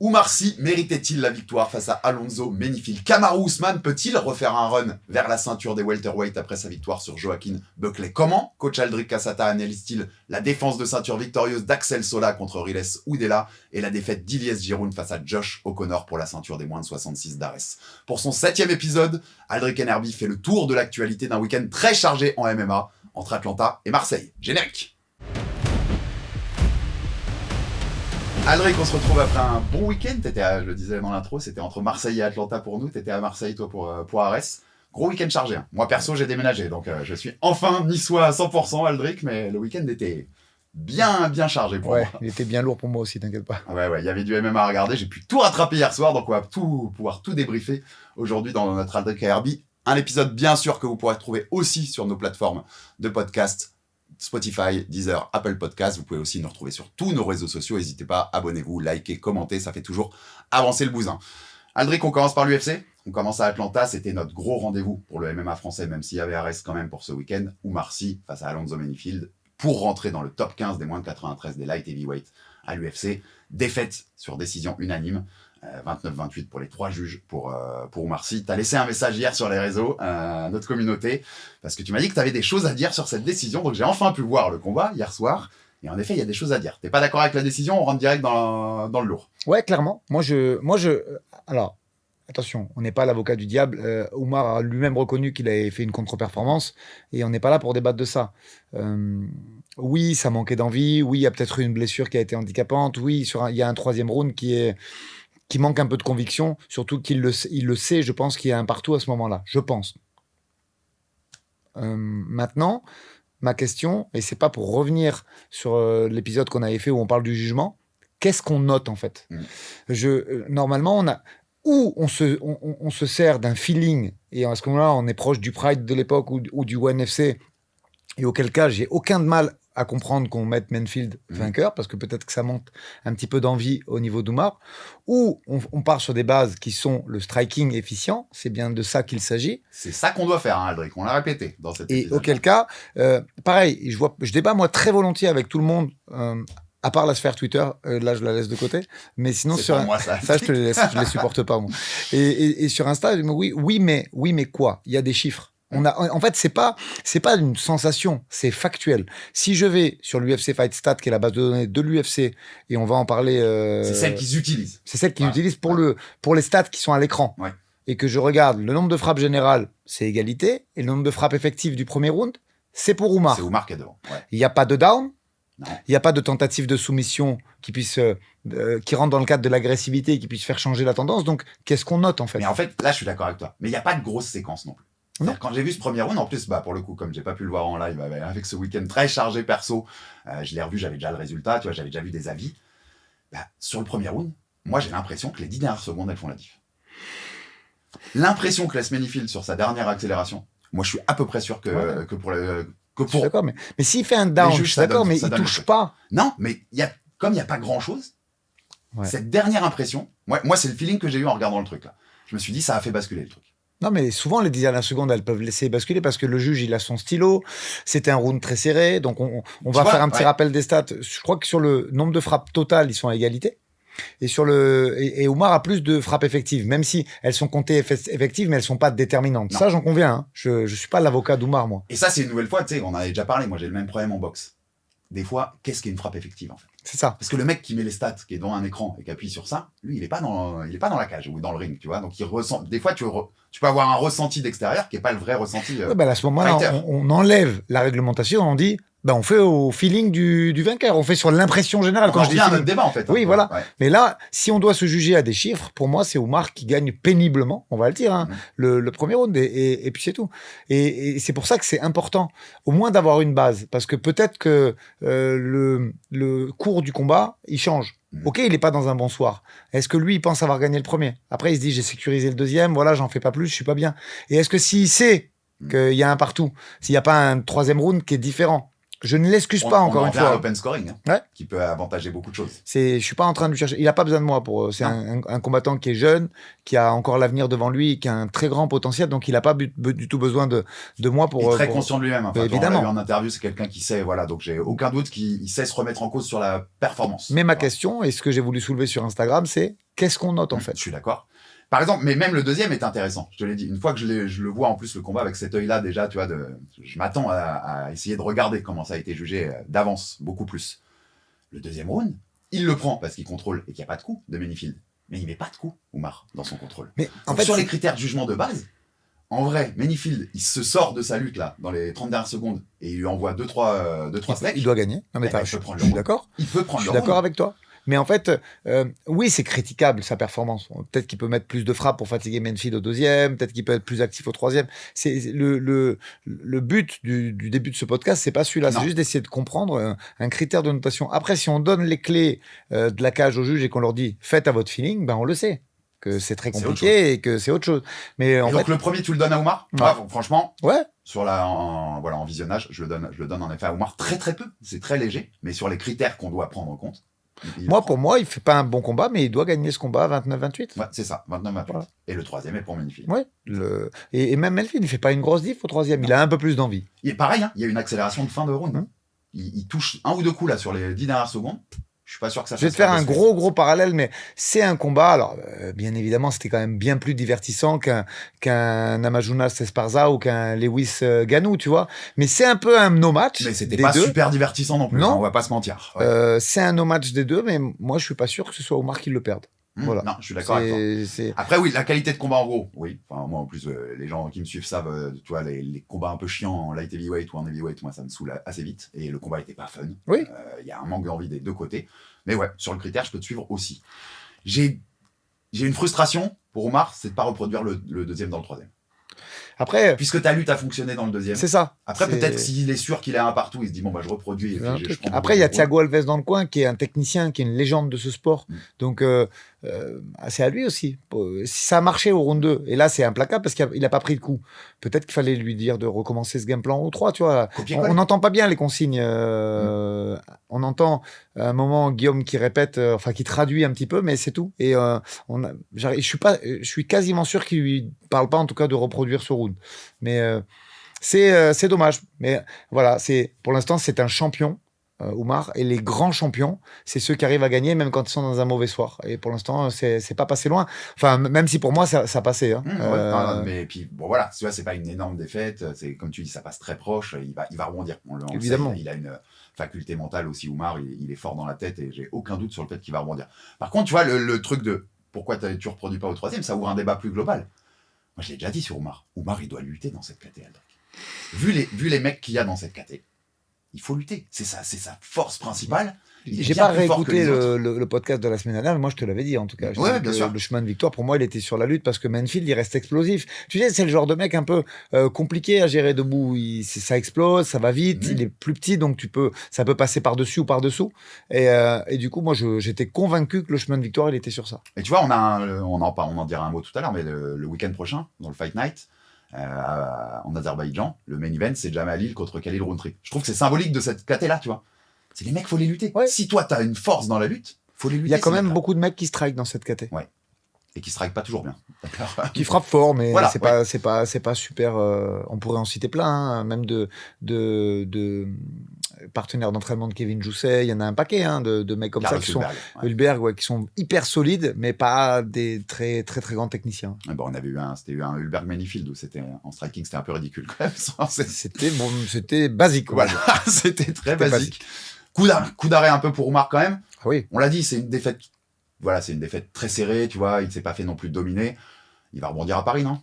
Oumar Sy méritait-il la victoire face à Alonso Menifil? Kamaru Usman peut-il refaire un run vers la ceinture des welterweight après sa victoire sur Joaquin Buckley? Comment coach Aldric Cassata analyse-t-il la défense de ceinture victorieuse d'Axel Sola contre Riles Oudela et la défaite d'Ilyes Giroud face à Josh O'Connor pour la ceinture des moins de 66 d'Ares? Pour son 7e épisode, Aldric Enerby fait le tour de l'actualité d'un week-end très chargé en MMA entre Atlanta et Marseille. Générique. Aldric, on se retrouve après un bon week-end. Je le disais dans l'intro, c'était entre Marseille et Atlanta pour nous. T'étais à Marseille, toi, pour Arès. Gros week-end chargé. Hein. Moi, perso, j'ai déménagé, donc je suis enfin niçois à 100%, Aldric, mais le week-end était bien chargé pour moi. Il était bien lourd pour moi aussi, t'inquiète pas. Ouais, il y avait du MMA à regarder. J'ai pu tout rattraper hier soir, donc on va pouvoir tout débriefer aujourd'hui dans notre Aldric Enerby. Un épisode, bien sûr, que vous pourrez trouver aussi sur nos plateformes de podcast. Spotify, Deezer, Apple Podcasts. Vous pouvez aussi nous retrouver sur tous nos réseaux sociaux. N'hésitez pas, abonnez-vous, likez, commentez. Ça fait toujours avancer le bousin. Aldric, on commence par l'UFC. On commence à Atlanta. C'était notre gros rendez-vous pour le MMA français, même s'il y avait Arès quand même pour ce week-end. Oumar Sy face à Alonso Menifield pour rentrer dans le top 15 des moins de 93 des light heavyweight à l'UFC. Défaite sur décision unanime. 29-28 pour les 3 juges pour Oumar Sy. Tu as laissé un message hier sur les réseaux à notre communauté parce que tu m'as dit que tu avais des choses à dire sur cette décision. Donc j'ai enfin pu voir le combat hier soir. Et en effet, il y a des choses à dire. Tu n'es pas d'accord avec la décision? On rentre direct dans le lourd. Ouais, clairement. Alors, attention, on n'est pas l'avocat du diable. Oumar a lui-même reconnu qu'il avait fait une contre-performance et on n'est pas là pour débattre de ça. Oui, ça manquait d'envie. Oui, il y a peut-être eu une blessure qui a été handicapante. Oui, il y a un 3e round qui manque un peu de conviction, surtout qu'il le sait, je pense qu'il y a un partout à ce moment-là, je pense. Maintenant, ma question, et c'est pas pour revenir sur l'épisode qu'on avait fait où on parle du jugement, qu'est-ce qu'on note en fait? Normalement, on se sert d'un feeling, et à ce moment-là, on est proche du Pride de l'époque ou du One FC, et auquel cas, j'ai aucun mal à comprendre qu'on mette Menifield vainqueur, parce que peut-être que ça monte un petit peu d'envie au niveau d'Oumar, ou on part sur des bases qui sont le striking efficient, c'est bien de ça qu'il s'agit. C'est ça qu'on doit faire, hein, Aldric, on l'a répété dans cet épisode. Et auquel cas, pareil, je débat moi très volontiers avec tout le monde, à part la sphère Twitter, là je la laisse de côté, mais sinon sur moi, ça je te les laisse, je les supporte pas moi. Et sur Insta, oui mais quoi? Il y a des chiffres. En fait, c'est pas une sensation, c'est factuel. Si je vais sur l'UFC Fight Stat, qui est la base de données de l'UFC, et on va en parler. C'est celle qu'ils utilisent. C'est celle qu'ils utilisent pour les stats qui sont à l'écran. Ouais. Et que je regarde le nombre de frappes générales, c'est égalité, et le nombre de frappes effectives du premier round, c'est pour Oumar. C'est Oumar qui est devant. Ouais. Il n'y a pas de down. Non. Il n'y a pas de tentative de soumission qui rentre dans le cadre de l'agressivité et qui puisse faire changer la tendance. Donc, qu'est-ce qu'on note en fait? Mais en fait, là, je suis d'accord avec toi. Mais il n'y a pas de grosse séquence non plus. Quand j'ai vu ce premier round, en plus, pour le coup, comme j'ai pas pu le voir en live, avec ce week-end très chargé perso, je l'ai revu, j'avais déjà le résultat, tu vois, j'avais déjà vu des avis. Sur le premier round, moi, j'ai l'impression que les 10 dernières secondes, elles font la diff. L'impression que laisse Menifield sur sa dernière accélération, moi, je suis à peu près sûr que pour le... Je suis d'accord, mais s'il fait un down, je suis d'accord, mais il touche pas. Non, mais comme il n'y a pas grand-chose, cette dernière impression, moi, c'est le feeling que j'ai eu en regardant le truc, là. Je me suis dit, ça a fait basculer le truc. Non, mais souvent, les 10 dernières secondes, elles peuvent laisser basculer parce que le juge, il a son stylo. C'était un round très serré. Donc, on va faire un petit rappel des stats. Je crois que sur le nombre de frappes totales, ils sont à égalité. Et Oumar a plus de frappes effectives, même si elles sont comptées effectives, mais elles sont pas déterminantes. Non. Ça, j'en conviens. Hein. Je suis pas l'avocat d'Oumar, moi. Et ça, c'est une nouvelle fois, tu sais, on en avait déjà parlé. Moi, j'ai le même problème en boxe. Des fois, qu'est-ce qu'est une frappe effective, en fait? C'est ça. Parce que le mec qui met les stats, qui est devant un écran et qui appuie sur ça, lui, il est pas dans la cage ou dans le ring, tu vois. Donc, il ressent. Des fois, tu peux avoir un ressenti d'extérieur qui est pas le vrai ressenti. À ce moment-là, on enlève la réglementation, on dit, on fait au feeling du vainqueur, on fait sur l'impression générale. Quand je dis un autre débat, en fait. Oui, voilà. Ouais. Mais là, si on doit se juger à des chiffres, pour moi, c'est Oumar qui gagne péniblement, on va le dire, hein, le premier round, et puis c'est tout. Et c'est pour ça que c'est important, au moins d'avoir une base, parce que peut-être que le cours du combat, il change. Ok, il n'est pas dans un bon soir. Est-ce que lui, il pense avoir gagné le premier? Après, il se dit, j'ai sécurisé le deuxième, voilà, j'en fais pas plus, je suis pas bien. Et est-ce que s'il sait qu'il y a un partout, s'il n'y a pas un troisième round qui est différent, Je ne l'excuse pas, encore une fois. L'open scoring, Ouais. qui peut avantager beaucoup de choses. Je suis pas en train de lui chercher. Il a pas besoin de moi pour. C'est un combattant qui est jeune, qui a encore l'avenir devant lui, qui a un très grand potentiel, donc il a pas du tout besoin de moi pour. Il est très conscient de lui-même. Enfin, évidemment. On l'a vu en interview, c'est quelqu'un qui sait, voilà. Donc j'ai aucun doute qu'il sait se remettre en cause sur la performance. Mais ma question, et ce que j'ai voulu soulever sur Instagram, c'est qu'est-ce qu'on note en fait. Je suis d'accord. Par exemple, mais même le deuxième est intéressant. Je te l'ai dit. Une fois que je le vois en plus le combat avec cet œil-là déjà, tu vois, je m'attends à essayer de regarder comment ça a été jugé d'avance, beaucoup plus. Le deuxième round, il le prend parce qu'il contrôle et qu'il n'y a pas de coup de Menifield. Mais il met pas de coup, Oumar, dans son contrôle. Mais en fait, sur les critères de jugement de base, en vrai, Menifield, il se sort de sa lutte là dans les 30 dernières secondes et il lui envoie 2-3 steaks. Il doit gagner. Non mais je suis d'accord. Il peut prendre. Je suis d'accord avec toi. Mais en fait, oui, c'est critiquable sa performance. Peut-être qu'il peut mettre plus de frappes pour fatiguer Menifield au deuxième, peut-être qu'il peut être plus actif au troisième. C'est le but du début de ce podcast, c'est pas celui-là, c'est juste d'essayer de comprendre un critère de notation. Après, si on donne les clés de la cage aux juges et qu'on leur dit faites à votre feeling, ben on le sait que c'est très compliqué et que c'est autre chose. Mais en fait, donc le premier, tu le donnes à Oumar. Ouais. Franchement. Ouais. Sur en visionnage, je le donne en effet à Oumar très très peu. C'est très léger, mais sur les critères qu'on doit prendre en compte. Pour moi, il fait pas un bon combat, mais il doit gagner ce combat 29-28. Ouais, c'est ça, 29-28. Voilà. Et le troisième est pour Menifield. Ouais. Et même Menifield, il fait pas une grosse diff au troisième. Non. Il a un peu plus d'envie. Et pareil, il y a une accélération de fin de round. Il touche un ou deux coups là sur les 10 dernières secondes. Je suis pas sûr que ça. Je vais te faire un gros parallèle, mais c'est un combat. Alors, bien évidemment, c'était quand même bien plus divertissant qu'un Amajunas Esparza ou qu'un Lewis Ganou, tu vois. Mais c'est un peu un no-match. Mais c'était pas super divertissant non plus. Non. On va pas se mentir. Ouais. C'est un no-match des deux, mais moi, je suis pas sûr que ce soit Oumar qui le perde. Voilà. Non, je suis d'accord avec toi. Après, oui, la qualité de combat en gros, oui. Enfin, moi, en plus, les gens qui me suivent savent, tu vois, les combats un peu chiants en light heavyweight ou en heavyweight, moi, ça me saoule assez vite. Et le combat était pas fun. Oui. Il y a un manque d'envie des deux côtés. Mais ouais, sur le critère, je peux te suivre aussi. J'ai une frustration pour Oumar, c'est de pas reproduire le deuxième dans le troisième. Après, puisque ta lutte a fonctionné dans le deuxième. C'est ça. Après, peut-être s'il est sûr qu'il est un partout, il se dit bon bah je reproduis. Après, il y a Thiago Alves dans le coin, qui est un technicien, qui est une légende de ce sport. Donc, c'est à lui aussi. Si ça a marché au round 2, et là c'est implacable parce qu'il n'a pas pris de coup. Peut-être qu'il fallait lui dire de recommencer ce game plan au 3, tu vois. On n'entend pas bien les consignes. On entend à un moment Guillaume qui répète, qui traduit un petit peu, mais c'est tout. Et je suis quasiment sûr qu'il lui parle pas en tout cas de reproduire ce round. Mais c'est dommage. Mais voilà, pour l'instant c'est un champion. Oumar, et les grands champions, c'est ceux qui arrivent à gagner même quand ils sont dans un mauvais soir. Et pour l'instant, c'est pas passé loin. Enfin, même si pour moi, ça passait. Hein. Mais puis, bon, voilà, tu vois, c'est pas une énorme défaite. C'est comme tu dis, ça passe très proche. Il va rebondir. Évidemment. Il a une faculté mentale aussi, Oumar. Il est fort dans la tête et j'ai aucun doute sur le fait qu'il va rebondir. Par contre, tu vois, le truc de pourquoi tu reproduis pas au troisième, ça ouvre un débat plus global. Moi, je l'ai déjà dit sur Oumar. Oumar, il doit lutter dans cette caté, Aldric. Vu les mecs qu'il y a dans cette caté, il faut lutter. C'est sa force principale. J'ai pas réécouté le podcast de la semaine dernière, mais moi je te l'avais dit en tout cas. Ouais, bien sûr. Le chemin de victoire, pour moi, il était sur la lutte parce que Menifield, il reste explosif. Tu sais, c'est le genre de mec un peu compliqué à gérer debout. Ça explose, ça va vite, il est plus petit, donc ça peut passer par-dessus ou par-dessous. Et du coup, moi, j'étais convaincu que le chemin de victoire, il était sur ça. Et tu vois, on en dira un mot tout à l'heure, mais le week-end prochain, dans le Fight Night, en Azerbaïdjan, le main event, c'est Jamalil contre Khalil Rountree. Je trouve que c'est symbolique de cette caté-là, tu vois. C'est les mecs, faut les lutter. Ouais. Si toi, t'as une force dans la lutte, faut les lutter. Il y a quand même beaucoup de mecs qui strike dans cette caté. Ouais. Et qui strike pas toujours bien. Qui frappent fort, mais voilà, c'est pas super. On pourrait en citer plein, hein, même de partenaires d'entraînement de Kevin Jousset. Il y en a un paquet de mecs comme ça qui sont Hulberg, qui sont hyper solides, mais pas des très très très grands techniciens. Bon, on avait eu un Hulberg Menifield où c'était en striking, c'était un peu ridicule quand même. C'était basique. Voilà, c'était très basique. Coup d'arrêt un peu pour Oumar quand même. Ah oui. On l'a dit, c'est une défaite. Voilà, c'est une défaite très serrée, tu vois. Il ne s'est pas fait non plus dominer. Il va rebondir à Paris, non ?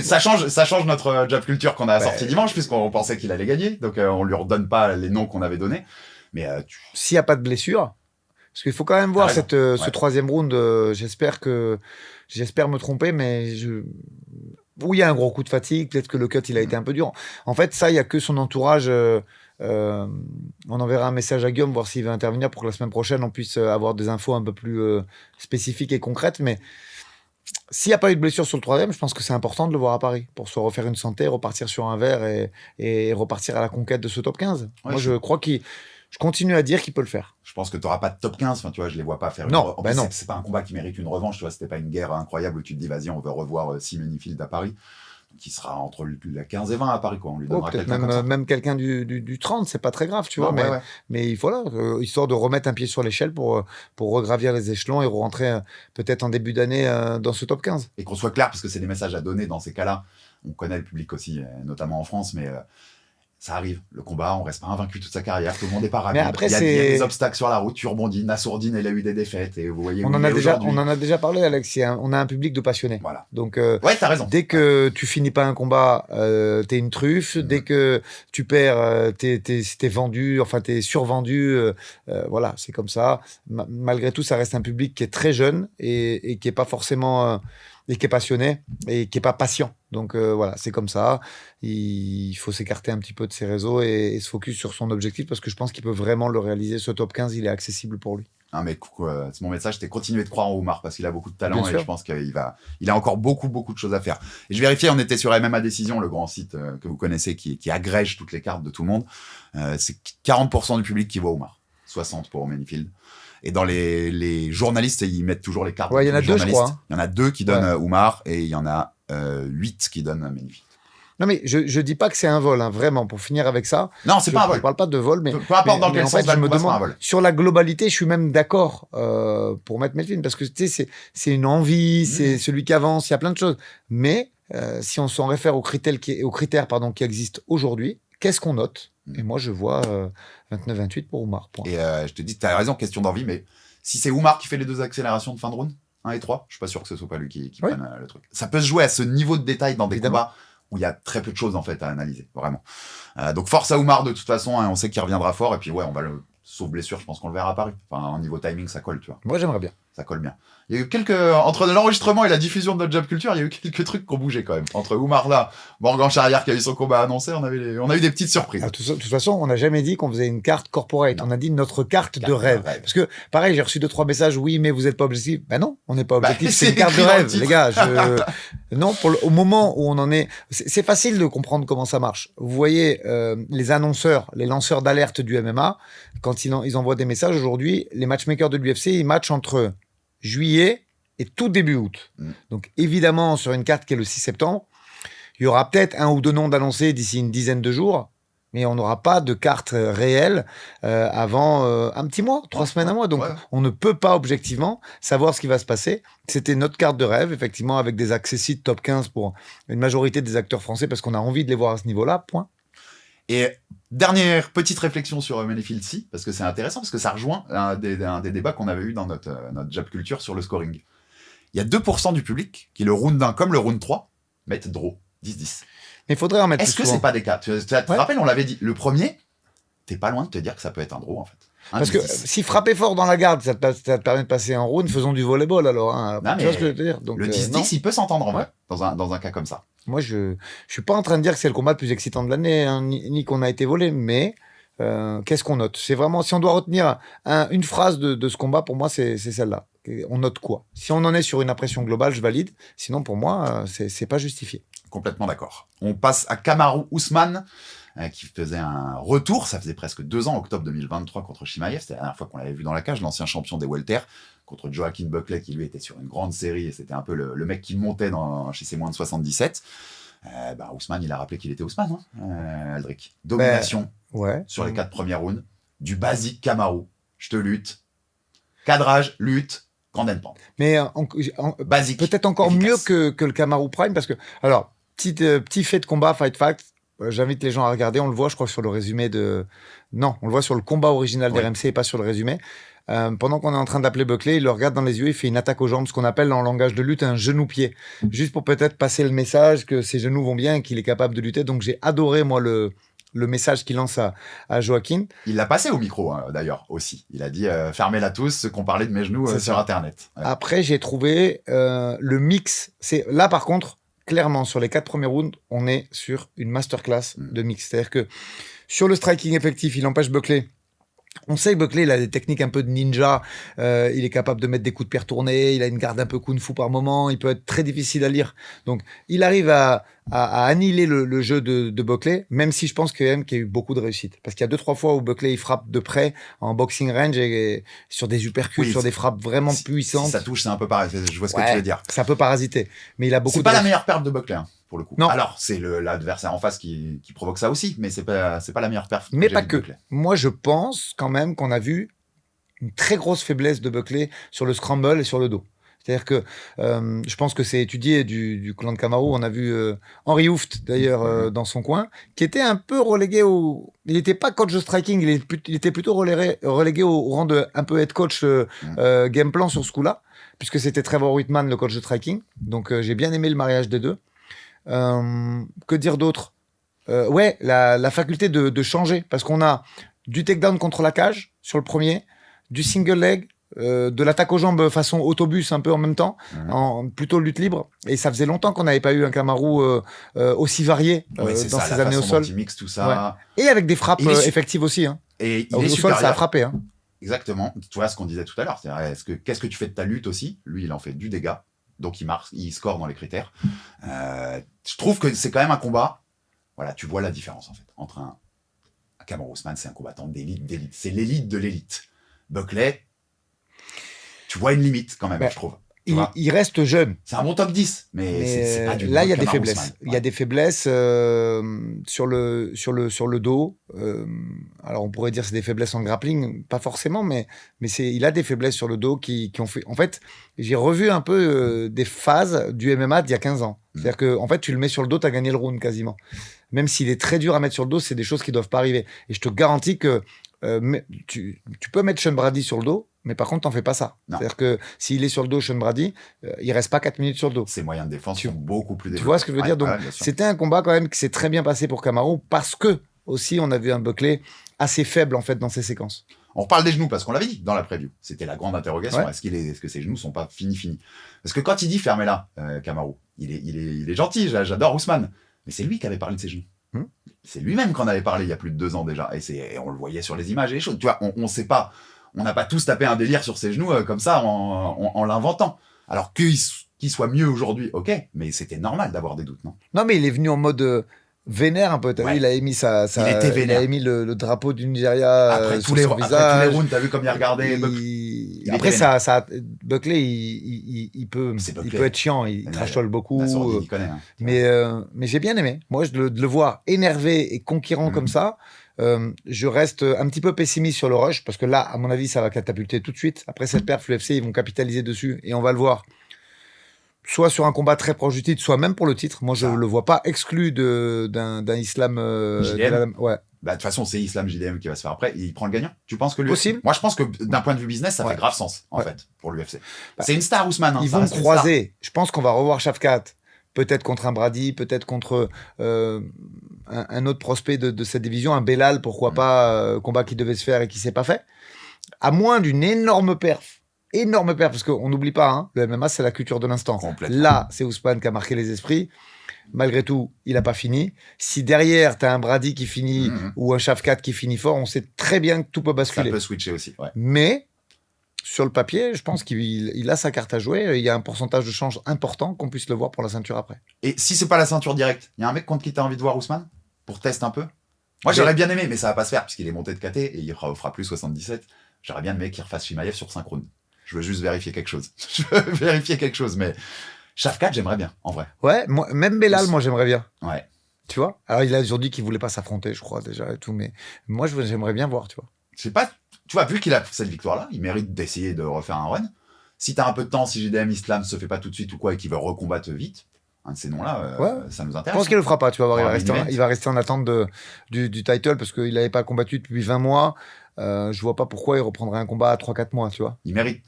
Ça change notre job culture qu'on a sorti dimanche, puisqu'on pensait qu'il allait gagner. Donc, on ne lui redonne pas les noms qu'on avait donnés. Mais s'il n'y a pas de blessure, parce qu'il faut quand même voir ce troisième round. J'espère me tromper, mais où il y a un gros coup de fatigue, peut-être que le cut il a été un peu dur. En fait, ça, il n'y a que son entourage. On enverra un message à Guillaume, voir s'il veut intervenir pour que la semaine prochaine on puisse avoir des infos un peu plus spécifiques et concrètes. Mais s'il n'y a pas eu de blessure sur le 3e, je pense que c'est important de le voir à Paris pour se refaire une santé, repartir sur un verre et repartir à la conquête de ce top 15. Ouais, Moi, je continue à dire qu'il peut le faire. Je pense que tu n'auras pas de top 15. Enfin, tu vois, je les vois pas faire. Non, En ben plus, non. c'est pas un combat qui mérite une revanche. Tu vois, c'était pas une guerre incroyable où tu te dis, vas-y, on veut revoir Menifield à Paris. Qui sera entre la 15 et 20 à Paris, quoi. On lui donnera peut-être quelqu'un comme ça. même quelqu'un du 30, c'est pas très grave, tu Non, vois. ouais. Mais il faut là, histoire de remettre un pied sur l'échelle pour regravir les échelons et rentrer peut-être en début d'année dans ce top 15. Et qu'on soit clair, parce que c'est des messages à donner dans ces cas-là. On connaît le public aussi, notamment en France, mais ça arrive. Le combat, on reste pas invaincu toute sa carrière. Tout le monde est pas rapide. Mais après, il y a des obstacles sur la route. Tu rebondis. Nassourdine, il a eu des défaites. Et vous voyez on en a déjà parlé, Alex. On a un public de passionnés. Voilà. Donc, ouais, t'as raison. Dès que tu finis pas un combat, t'es une truffe. Dès que tu perds, t'es vendu. Enfin, t'es survendu. Voilà, c'est comme ça. Malgré tout, ça reste un public qui est très jeune et qui est pas forcément et qui est passionné et qui est pas patient. Donc voilà, c'est comme ça. Il faut s'écarter un petit peu de ses réseaux et se focus sur son objectif parce que je pense qu'il peut vraiment le réaliser. Ce top 15, il est accessible pour lui. Ah, mais c'est mon message, c'était continuer de croire en Oumar parce qu'il a beaucoup de talent. Bien et sûr. je pense qu'il a encore beaucoup de choses à faire. Et je vérifiais, on était sur MMA Décision, le grand site que vous connaissez qui agrège toutes les cartes de tout le monde. C'est 40% du public qui voit Oumar, 60% pour Menifield. Et dans les journalistes, ils mettent toujours les cartes. Ouais, il y en a deux, je crois. Il y en a 2 qui donnent Oumar et il y en a 8 qui donnent Menifield. Non, mais je dis pas que c'est un vol, hein, vraiment, pour finir avec ça. Non, c'est pas un vol. Je parle pas de vol, mais. Peu importe dans quel en sens, fait, je me c'est un demande. vol. Sur la globalité, je suis même d'accord pour mettre Menifield, parce que tu sais, c'est une envie, c'est celui qui avance, il y a plein de choses. Mais si on s'en réfère aux critères qui existent aujourd'hui, qu'est-ce qu'on note? Et moi, je vois 29-28 pour Oumar. Point. Et je te dis, tu as raison, question d'envie, mais si c'est Oumar qui fait les 2 accélérations de fin de round, 1 et 3, je suis pas sûr que ce soit pas lui qui prenne le truc. Ça peut se jouer à ce niveau de détail dans des combats où il y a très peu de choses en fait à analyser, vraiment. Donc force à Oumar de toute façon, hein, on sait qu'il reviendra fort, et puis ouais, on va le... Sauf blessure, je pense qu'on le verra à Paris. Enfin, en niveau timing, ça colle, tu vois. Moi, j'aimerais bien. Ça colle bien. Il y a eu entre l'enregistrement et la diffusion de notre Job Culture, il y a eu quelques trucs qui ont bougé quand même. Entre Oumar là, Morgan Charrière qui a eu son combat annoncé, on a eu des petites surprises. De toute façon, on n'a jamais dit qu'on faisait une carte corporate. Non. On a dit notre carte de rêve. Parce que, pareil, j'ai reçu 2-3 messages. Oui, mais vous n'êtes pas objectif. Ben non, on n'est pas objectif. C'est une carte de rêve, les gars. Non, au moment où on en est, c'est facile de comprendre comment ça marche. Vous voyez, les annonceurs, les lanceurs d'alerte du MMA, quand ils envoient des messages aujourd'hui, les matchmakers de l'UFC, ils matchent entre juillet et tout début août. Donc, évidemment, sur une carte qui est le 6 septembre, il y aura peut-être 1 ou 2 noms d'annoncés d'ici une dizaine de jours, mais on n'aura pas de carte réelle avant un petit mois, 3 semaines, 1 mois. Donc, on ne peut pas objectivement savoir ce qui va se passer. C'était notre carte de rêve, effectivement, avec des accessites top 15 pour une majorité des acteurs français, parce qu'on a envie de les voir à ce niveau-là, point. Et dernière petite réflexion sur Menifield, parce que c'est intéressant, parce que ça rejoint un des débats qu'on avait eu dans notre Jab Culture sur le scoring. Il y a 2% du public qui, le round 1 comme le round 3, mettent draw, 10-10. Mais il faudrait en mettre Est-ce que c'est pas des cas? Tu te rappelles, on l'avait dit, le premier, t'es pas loin de te dire que ça peut être un draw, en fait. Parce que si frapper fort dans la garde, ça te permet de passer en round, faisons du volleyball alors. Hein. Non, tu vois ce que je veux dire? Donc, le 10-10, il peut s'entendre en vrai, dans un cas comme ça. Moi, je suis pas en train de dire que c'est le combat le plus excitant de l'année, hein, ni qu'on a été volé, mais qu'est-ce qu'on note? C'est vraiment, si on doit retenir une phrase de ce combat, pour moi, c'est celle-là. On note quoi? Si on en est sur une impression globale, je valide. Sinon, pour moi, c'est pas justifié. Complètement d'accord. On passe à Kamaru Usman, qui faisait un retour. Ça faisait presque 2 ans, octobre 2023, contre Chimaev. C'était la dernière fois qu'on l'avait vu dans la cage, l'ancien champion des welter, contre Joaquin Buckley, qui lui était sur une grande série, et c'était un peu le mec qui montait chez ses moins de 77. Usman, il a rappelé qu'il était Usman, Aldric. Domination sur les 4 premiers rounds, du basique Kamaru. Je te lutte. Cadrage, lutte. Grande pente. Mais basique, peut-être encore efficace. mieux que le Kamaru Prime, parce que, alors, petit fait de combat, Fight Fact, j'invite les gens à regarder, on le voit, je crois, sur le résumé Non, on le voit sur le combat original d'RMC et pas sur le résumé. Pendant qu'on est en train d'appeler Buckley, il le regarde dans les yeux, il fait une attaque aux jambes, ce qu'on appelle en langage de lutte un genou-pied. Juste pour peut-être passer le message que ses genoux vont bien et qu'il est capable de lutter. Donc j'ai adoré, moi, le message qu'il lance à Joaquin. Il l'a passé au micro, d'ailleurs, aussi. Il a dit fermez-la tous, ceux qui ont parlé de mes genoux sur Internet. Ouais. Après, j'ai trouvé le mix. Là, par contre, clairement, sur les 4 premiers rounds, on est sur une masterclass de mix. C'est-à-dire que sur le striking effectif, il empêche Buckley On sait que Buckley, il a des techniques un peu de ninja. Il est capable de mettre des coups de pied retournés. Il a une garde un peu kung-fu par moment. Il peut être très difficile à lire. Donc, il arrive à annihiler le jeu de Buckley, même si je pense qu'il y a eu beaucoup de réussite. Parce qu'il y a 2-3 fois où Buckley, il frappe de près en boxing range et sur des uppercuts, sur des frappes vraiment puissantes. Si ça touche, c'est un peu pareil. Je vois ce que tu veux dire. Ça peut parasiter. Mais il a beaucoup c'est pas la meilleure perte de Buckley, hein, pour le coup. Non. Alors, c'est l'adversaire en face qui provoque ça aussi, mais c'est pas la meilleure perte. Mais pas que. Moi, je pense quand même qu'on a vu une très grosse faiblesse de Buckley sur le scramble et sur le dos. C'est-à-dire que je pense que c'est étudié du clan de Kamaru. On a vu Henry Hooft, d'ailleurs, dans son coin, qui était un peu relégué au... Il n'était pas coach de striking, il était plutôt relégué au rang de un peu head coach game plan sur ce coup-là, puisque c'était Trevor Whitman, le coach de striking. Donc j'ai bien aimé le mariage des deux. Que dire d'autre la faculté de changer, parce qu'on a du takedown contre la cage sur le premier, du single leg, de l'attaque aux jambes façon autobus un peu en même temps, plutôt lutte libre. Et ça faisait longtemps qu'on n'avait pas eu un Kamaru aussi varié dans ces années au sol. Mixe, tout ça. Ouais. Et avec des frappes effectives aussi. Hein. Et au sol, ça a frappé. Hein. Exactement. Tu vois ce qu'on disait tout à l'heure. Qu'est-ce que tu fais de ta lutte aussi ? Lui, il en fait du dégât. Donc, il score dans les critères. Je trouve que c'est quand même un combat. Voilà, tu vois la différence, en fait, entre un Kamaru Usman, c'est un combattant d'élite. C'est l'élite de l'élite. Buckley, tu vois une limite quand même, je trouve. Il reste jeune. C'est un bon top 10, mais c'est pas du là, il y a des faiblesses. Il y a des faiblesses sur le dos. Alors, on pourrait dire que c'est des faiblesses en grappling, pas forcément, mais il a des faiblesses sur le dos qui ont fait... En fait, j'ai revu un peu des phases du MMA d'il y a 15 ans. C'est-à-dire que, en fait, tu le mets sur le dos, tu as gagné le round quasiment. Même s'il est très dur à mettre sur le dos, c'est des choses qui doivent pas arriver. Et je te garantis que tu peux mettre Sean Brady sur le dos, mais par contre, t'en fais pas ça. Non. C'est-à-dire que s'il est sur le dos, Sean Brady, il reste pas 4 minutes sur le dos. Ses moyens de défense sont beaucoup plus développés. Tu vois ce que je veux dire ? Donc, c'était un combat quand même qui s'est très bien passé pour Kamaru, parce que aussi, on a vu un Buckley assez faible en fait dans ses séquences. On reparle des genoux parce qu'on l'avait dit dans la preview. C'était la grande interrogation. Ouais. Est-ce que ses genoux sont pas finis ? Parce que quand il dit fermez-la, Kamaru, il est gentil. J'adore Ousmane, mais c'est lui qui avait parlé de ses genoux. C'est lui-même qu'on avait parlé il y a plus de 2 ans déjà, et on le voyait sur les images et les choses. Tu vois, on sait pas. On n'a pas tous tapé un délire sur ses genoux comme ça en l'inventant. Alors qu'il soit mieux aujourd'hui, ok, mais c'était normal d'avoir des doutes, non ? Non, mais il est venu en mode vénère un peu. T'as vu, il a émis il était vénère. Il a émis le drapeau du Nigeria après sur son visage. Après tous les rounds, t'as vu comme il regardait. Après, Buckley, il peut être chiant, il trashole beaucoup. Il connaît, hein. Mais j'ai bien aimé. Moi, de le voir énervé et conquérant comme ça. Je reste un petit peu pessimiste sur le rush parce que là, à mon avis, ça va catapulter tout de suite. Après cette perf, l'UFC, ils vont capitaliser dessus et on va le voir soit sur un combat très proche du titre, soit même pour le titre. Moi, je le vois pas exclu d'un Islam. Ouais. De toute façon, c'est Islam JDM qui va se faire après. Il prend le gagnant. Tu penses que lui possible ? Moi, je pense que d'un point de vue business, ça fait grave sens en fait pour l'UFC. C'est une star, Ousmane. Hein, ils vont croiser. Je pense qu'on va revoir Shavkat. Peut-être contre un Brady, peut-être contre un autre prospect de cette division, un Belal, pourquoi pas, combat qui devait se faire et qui s'est pas fait. À moins d'une énorme perf, parce qu'on n'oublie pas, hein, le MMA, c'est la culture de l'instant. Là, c'est Ousmane qui a marqué les esprits. Malgré tout, il n'a pas fini. Si derrière, tu as un Brady qui finit ou un Shavkat qui finit fort, on sait très bien que tout peut basculer. Ça peut switcher aussi, ouais. Mais... sur le papier, je pense qu'il a sa carte à jouer. Il y a un pourcentage de change important qu'on puisse le voir pour la ceinture après. Et si c'est pas la ceinture directe, il y a un mec contre qui tu as envie de voir Ousmane pour tester un peu ? Moi, j'aurais bien aimé, mais ça va pas se faire puisqu'il est monté de KT et il fera plus 77. J'aurais bien aimé qu'il refasse Chimaev sur 5 rounds. Je veux juste vérifier quelque chose. Mais Shavkat, j'aimerais bien, en vrai. Ouais, même Belal, moi, j'aimerais bien. Ouais. Tu vois ? Alors, il a toujours dit qu'il voulait pas s'affronter, je crois, déjà, et tout. Mais moi, j'aimerais bien voir, tu vois. Je sais pas... Tu vois, vu qu'il a cette victoire-là, il mérite d'essayer de refaire un run. Si t'as un peu de temps, si JDM Islam se fait pas tout de suite ou quoi et qu'il veut recombattre vite, un de ces noms-là, ça nous intéresse. Je pense qu'il le fera pas, tu vas voir. Il va rester en attente du title parce qu'il n'avait pas combattu depuis 20 mois. Je vois pas pourquoi il reprendrait un combat à 3-4 mois, tu vois. Il mérite.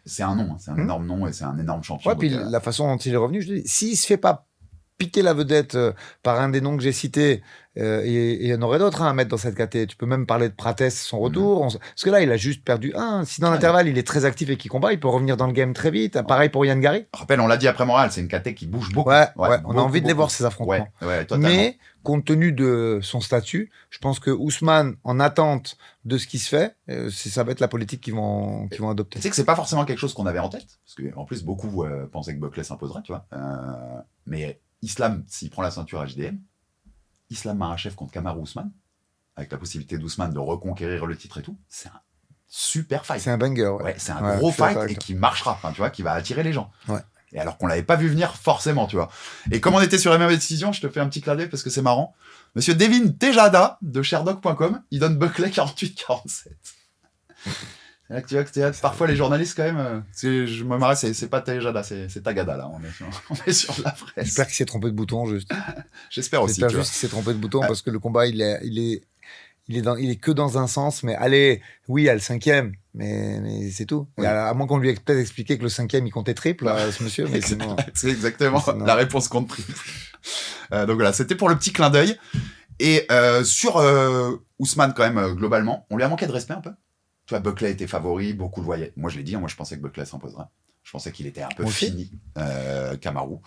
C'est un nom, c'est un énorme nom et c'est un énorme champion. Ouais, puis la façon dont il est revenu, je dis, s'il se fait pas piquer la vedette par un des noms que j'ai cités, et il y en aurait d'autres à mettre dans cette KT. Tu peux même parler de Prates, son retour. Parce que là, il a juste perdu un. Si dans l'intervalle, il est très actif et qu'il combat, il peut revenir dans le game très vite. Pareil pour Yann Gary. Rappelle, on l'a dit après Montréal, c'est une KT qui bouge beaucoup. Ouais, beaucoup, on a envie de les voir, ces affrontements. Ouais, totalement. Mais, compte tenu de son statut, je pense que Ousmane, en attente de ce qui se fait, ça va être la politique qu'ils vont adopter. Tu sais que c'est pas forcément quelque chose qu'on avait en tête, parce qu'en plus, beaucoup pensaient que Buckley s'imposerait, tu vois. Mais Islam, s'il prend la ceinture HDM, Islam Makhachev contre Kamaru Usman, avec la possibilité d'Ousmane de reconquérir le titre et tout, c'est un super fight. C'est un banger, ouais. C'est un gros fight et qui marchera, tu vois, qui va attirer les gens. Ouais. Et alors qu'on l'avait pas vu venir forcément, tu vois. Et comme on était sur MMA Décision, je te fais un petit clin d'œil parce que c'est marrant. Monsieur Devin Tejada de Sherdog.com, il donne Buckley 48-47. C'est là que tu vois que parfois les journalistes quand même, je me marre, c'est pas Tejada, c'est Tagada là, on est sur la fraise. J'espère qu'il s'est trompé de bouton juste. J'espère aussi. J'espère juste qu'il s'est trompé de bouton parce que le combat il est que dans un sens, mais allez, oui, il y a le 5e, mais c'est tout. Oui. À moins qu'on lui ait peut-être expliqué que le 5e il comptait triple, ce monsieur. Mais sinon, c'est exactement la réponse compte triple. Donc voilà, c'était pour le petit clin d'œil. Et sur Ousmane quand même, globalement, on lui a manqué de respect un peu. Tu vois, Buckley était favori, beaucoup le voyaient. Moi je l'ai dit, moi je pensais que Buckley s'imposerait. Je pensais qu'il était un peu fini, Kamaru.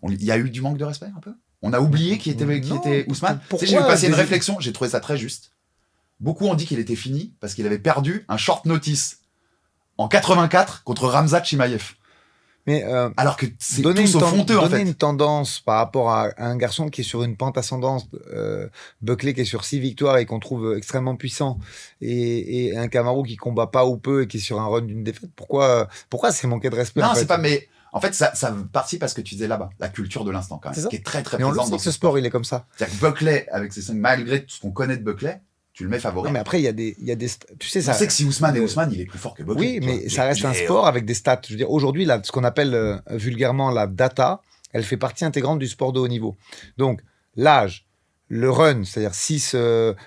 Il y a eu du manque de respect un peu. On a oublié qui était Ousmane. Tu sais, j'ai passé une réflexion, j'ai trouvé ça très juste. Beaucoup ont dit qu'il était fini parce qu'il avait perdu un short notice en 84 contre Khamzat Chimaev. Mais alors que c'est tous au fonteux en fait. Donner une tendance par rapport à un garçon qui est sur une pente ascendante, Buckley qui est sur 6 victoires et qu'on trouve extrêmement puissant, et un Kamaru qui combat pas ou peu et qui est sur un run d'une défaite. Pourquoi c'est manquer de respect? Non, en fait. C'est pas. Mais en fait, ça participe à ce que tu disais là-bas, la culture de l'instant quand même, qui est très très présente dans ce sport. Il est comme ça. C'est-à-dire que Buckley, avec ses 5, malgré tout ce qu'on connaît de Buckley, tu le mets favori. Non, mais après, il y a des, tu sais, ça. On sait que si Ousmane est Ousmane, il est plus fort que Buckley. Oui, mais ça reste un sport avec des stats. Je veux dire, aujourd'hui, ce qu'on appelle vulgairement la data, elle fait partie intégrante du sport de haut niveau. Donc, l'âge, le run, c'est-à-dire 6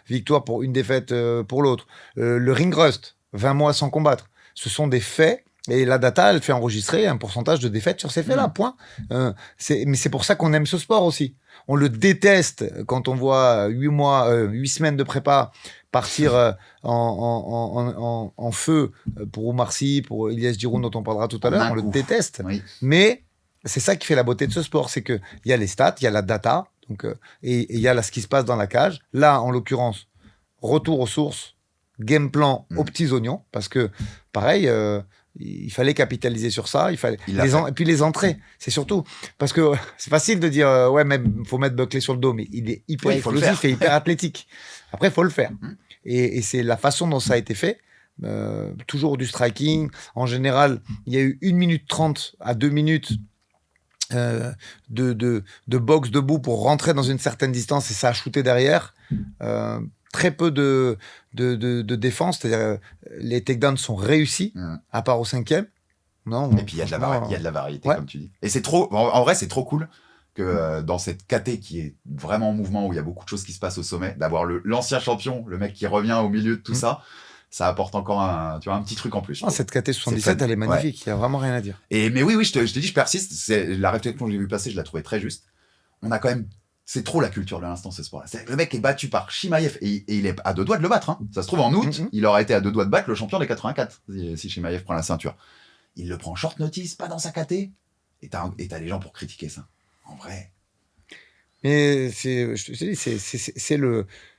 victoires pour une défaite pour l'autre, le ring rust, 20 mois sans combattre, ce sont des faits. Et la data, elle fait enregistrer un pourcentage de défaites sur ces faits-là, point. Mais c'est pour ça qu'on aime ce sport aussi. On le déteste quand on voit 8 semaines de prépa partir en feu pour Oumar Sy, pour Ilyes Giroud dont on parlera tout à l'heure. On le déteste. Oui. Mais c'est ça qui fait la beauté de ce sport, c'est qu'il y a les stats, il y a la data, donc, et il y a ce qui se passe dans la cage. Là, en l'occurrence, retour aux sources, game plan aux petits oignons, parce que, pareil... il fallait capitaliser sur ça, et puis les entrées, c'est surtout parce que c'est facile de dire ouais, mais faut mettre Buckley sur le dos, mais il est hyper explosif et hyper athlétique. Après, il faut le faire. Et c'est la façon dont ça a été fait. Toujours du striking. En général, il y a eu 1 minute 30 à 2 minutes de boxe debout pour rentrer dans une certaine distance et ça a shooté derrière. Très peu de défense, c'est-à-dire les takedowns sont réussis, à part au 5e. Non, et puis il y a de la variété, comme tu dis. Et c'est trop, en vrai, c'est trop cool que dans cette KT qui est vraiment en mouvement, où il y a beaucoup de choses qui se passent au sommet, d'avoir l'ancien champion, le mec qui revient au milieu de tout ça, ça apporte encore un petit truc en plus. Cette KT 77, elle est magnifique, il n'y a vraiment rien à dire. Mais oui, je te dis, je persiste, c'est la réflexion que j'ai vu passer, je la trouvais très juste. On a quand même... C'est trop la culture de l'instant, ce sport-là. Le mec est battu par Chimaev et il est à 2 doigts de le battre. Hein. Ça se trouve, en août, il aurait été à 2 doigts de battre le champion des 84 si Chimaev prend la ceinture. Il le prend en short notice, pas dans sa KT. Et t'as des gens pour critiquer ça. En vrai. Mais je te dis,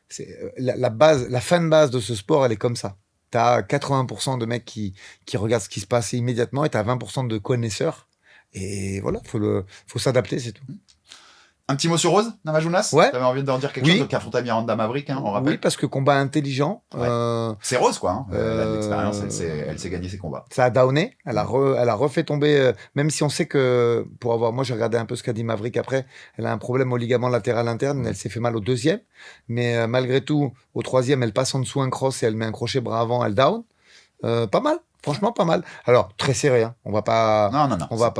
c'est la base, la fan base de ce sport, elle est comme ça. T'as 80% de mecs qui regardent ce qui se passe immédiatement et t'as 20% de connaisseurs. Et voilà, faut s'adapter, c'est tout. Un petit mot sur Rose, Namajunas. Ouais. T'avais envie d'en dire quelque chose, qui affronte Miranda Maverick, on rappelle. Oui, parce que combat intelligent. Ouais. C'est Rose, quoi. Elle a de l'expérience, elle sait gagner ses combats. Ça a downé. Elle a refait tomber, même si on sait que, moi j'ai regardé un peu ce qu'a dit Maverick après, elle a un problème au ligament latéral interne, elle s'est fait mal au 2e. Mais malgré tout, au 3e, elle passe en dessous un cross et elle met un crochet bras avant, elle down. Pas mal. Franchement, pas mal. Alors, très serré, hein. On va pas. Non.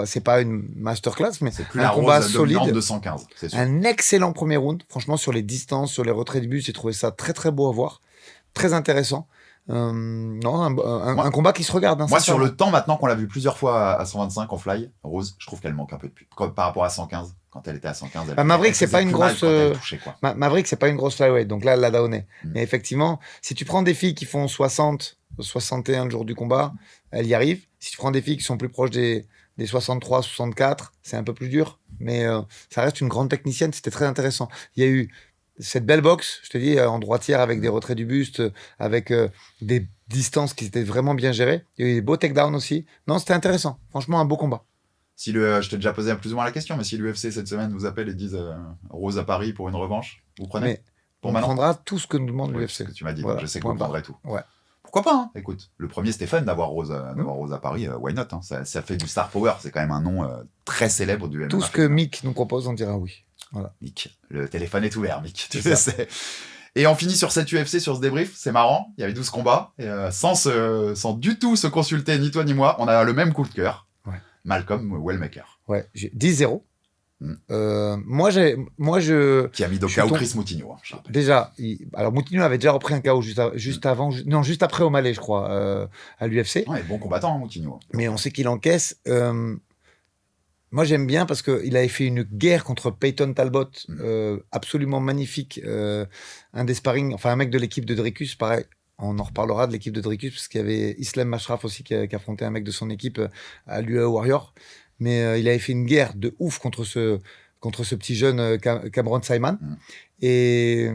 C'est pas une masterclass, mais c'est plus un combat solide. 215, c'est sûr. Un excellent premier round. Franchement, sur les distances, sur les retraits de but, j'ai trouvé ça très, très beau à voir. Très intéressant. Non, un combat qui se regarde. Moi, sur le temps, maintenant qu'on l'a vu plusieurs fois à 125 en fly, Rose, je trouve qu'elle manque un peu de plus. Par rapport à 115, quand elle était à 115, Maverick, c'est pas une grosse. Touchait, quoi. Maverick, c'est pas une grosse flyweight, donc là, elle l'a downé. Mais effectivement, si tu prends des filles qui font 60, 61 le jour du combat, elle y arrive. Si tu prends des filles qui sont plus proches des 63, 64, c'est un peu plus dur. Mais ça reste une grande technicienne, c'était très intéressant. Il y a eu cette belle boxe, je te dis, en droitière avec des retraits du buste, avec des distances qui étaient vraiment bien gérées. Il y a eu des beaux takedowns aussi. Non, c'était intéressant. Franchement, un beau combat. Si je t'ai déjà posé plus ou moins la question, mais si l'UFC cette semaine vous appelle et disent Rose à Paris pour une revanche, vous prenez? Mais on prendra tout ce que nous demande l'UFC. Que tu m'as dit, voilà, donc je sais que vous prendrez tout. Ouais. Pourquoi pas, hein. Écoute, le premier c'était fun d'avoir Rose à Paris, why not, hein. Ça fait du star power, c'est quand même un nom très célèbre du MMA. Tout ce que Mick nous propose, on dira oui. Voilà. Mick, le téléphone est ouvert, Mick, tu sais. Et on finit sur cette UFC, sur ce débrief, c'est marrant, il y avait 12 combats, et sans du tout se consulter, ni toi ni moi, on a le même coup de cœur, Malcolm Wellmaker. Ouais, j'ai 10-0. Moi, qui a mis au KO Chris Moutinho. Hein, déjà, alors Moutinho avait déjà repris un KO juste après O'Malley, je crois, à l'UFC. Ouais, bon combattant, hein, Moutinho. Mais on sait qu'il encaisse. Moi, j'aime bien parce qu'il avait fait une guerre contre Peyton Talbot, absolument magnifique. Un des sparring, enfin un mec de l'équipe de Dricus, pareil. On en reparlera de l'équipe de Dricus parce qu'il y avait Islam Mashraf aussi qui affrontait un mec de son équipe à l'UE Warrior. Mais il avait fait une guerre de ouf contre ce petit jeune Cameron Simon. Et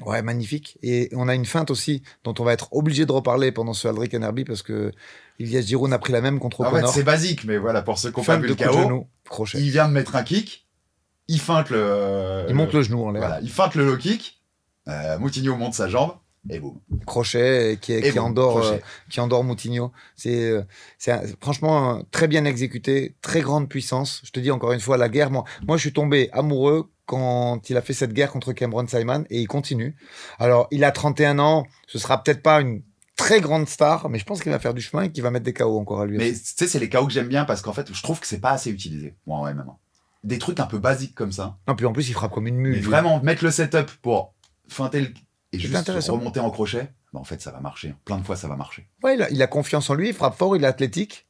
ouais, magnifique. Et on a une feinte aussi dont on va être obligé de reparler pendant ce Aldric Enerby parce que Ilyas Giroud a pris la même contre Conor. En fait, c'est basique, mais voilà, pour ceux qui n'ont pas vu le KO, il vient de mettre un kick, il feinte il monte le genou en l'air. Voilà, il feinte le low kick, Moutinho monte sa jambe, et boum. Crochet qui endort Moutinho. C'est franchement très bien exécuté, très grande puissance. Je te dis encore une fois, la guerre, moi je suis tombé amoureux quand il a fait cette guerre contre Cameron Simon et il continue. Alors, il a 31 ans, ce sera peut-être pas une très grande star, mais je pense qu'il va faire du chemin et qu'il va mettre des KO encore à lui. Mais tu sais, c'est les KO que j'aime bien parce qu'en fait, je trouve que c'est pas assez utilisé, moi, en MMA. Des trucs un peu basiques comme ça. Non, puis en plus, il frappe comme une mule. Mais vraiment, mettre le setup pour feinter et juste remonter en crochet, bah en fait, ça va marcher. Plein de fois, ça va marcher. Ouais, il a confiance en lui, il frappe fort, il est athlétique.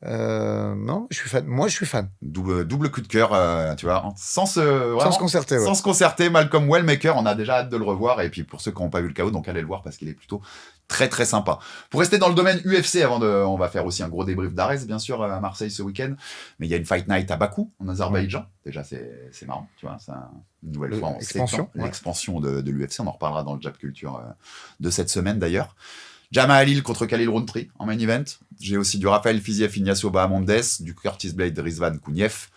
Non, je suis fan. Moi, je suis fan. Double coup de cœur, tu vois, sans se concerter. Sans se concerter, Malcolm Wellmaker, on a déjà hâte de le revoir. Et puis pour ceux qui n'ont pas vu le KO, donc allez le voir parce qu'il est plutôt très très sympa. Pour rester dans le domaine UFC, on va faire aussi un gros débrief d'Arès, bien sûr, à Marseille ce week-end. Mais il y a une Fight Night à Bakou, en Azerbaïdjan. Déjà, c'est marrant, tu vois, c'est une nouvelle fois en septembre. L'expansion de l'UFC, on en reparlera dans le Jab Culture de cette semaine d'ailleurs. Jamal Hill contre Khalil Rountree en main event. J'ai aussi du Rafael Fiziev, Ignacio Bahamondes, du Curtis Blade, Rizvan Kouniev.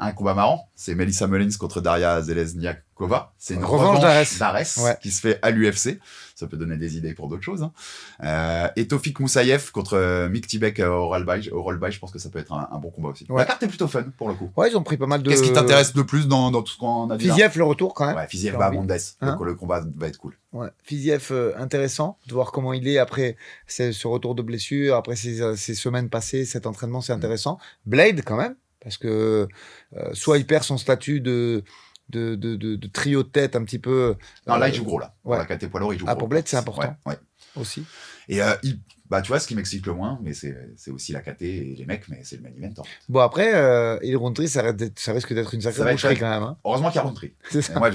Un combat marrant, c'est Melissa Mullins contre Daria Zelezniakova. C'est une revanche d'Arès qui se fait à l'UFC. Ça peut donner des idées pour d'autres choses. Hein. Et Tofik Moussaïev contre Mick Tibek au Rollby, je pense que ça peut être un bon combat aussi. La carte est plutôt fun pour le coup. Ouais, ils ont pris pas mal de... Qu'est-ce qui t'intéresse le plus dans tout ce qu'on a dit? Fiziev, le retour quand même. Ouais, Fiziev Bahamondes. Donc le combat va être cool. Ouais. Fiziev, intéressant de voir comment il est après ce retour de blessure, après ces semaines passées, cet entraînement, c'est intéressant. Blade quand même. Parce que soit il perd son statut de trio de tête un petit peu. Non, là, il joue gros, là. Pour la caté poids lourd, il joue gros. Pour Blade, c'est important. Ouais. Aussi. Et tu vois, ce qui m'excite le moins, mais c'est aussi la caté et les mecs, mais c'est le main event. En fait. Bon, après, il Rountree, ça risque d'être une sacrée boucherie quand même. Hein. Heureusement qu'il y a Rountree.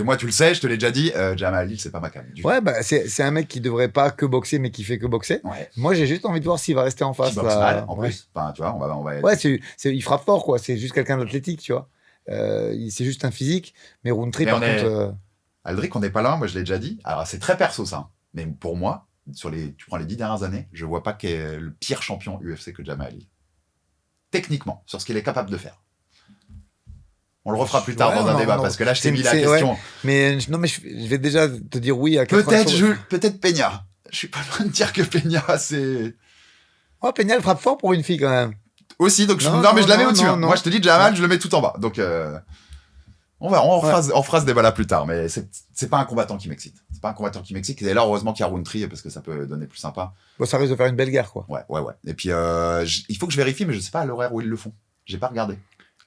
Moi, tu le sais, je te l'ai déjà dit, Jamal Hill, c'est pas ma cam. Ouais, bah, c'est un mec qui devrait pas que boxer, mais qui fait que boxer. Ouais. Moi, j'ai juste envie de voir s'il va rester en face. Il boxe mal, en plus. Enfin, tu vois, on va... Ouais, il frappe fort, quoi. C'est juste quelqu'un d'athlétique, tu vois. C'est juste un physique. Mais Rountree, par contre... Aldric, on n'est pas là, moi, je l'ai déjà dit. Alors, c'est très perso, ça. Mais pour moi, tu prends les 10 dernières années, je vois pas qu'il y ait le pire champion UFC que Jamal Hill. Techniquement, sur ce qu'il est capable de faire. On le refera plus tard dans un débat, parce que là, je t'ai mis la question. Ouais. Mais je vais déjà te dire oui à 80%. Peut-être Peña. Je suis pas loin de dire que Peña, c'est... Oh, Peña, elle frappe fort pour une fille, quand même. Aussi, donc mais je la mets au-dessus. Moi, je te dis, Jamal, je le mets tout en bas. Donc... On fera ce débat là plus tard, mais c'est pas un combattant qui m'excite. C'est pas un combattant qui m'excite. Et là, heureusement qu'il y a Rountree parce que ça peut donner plus sympa. Bon, ça risque de faire une belle guerre, quoi. Ouais. Et puis, il faut que je vérifie, mais je sais pas à l'horaire où ils le font. J'ai pas regardé.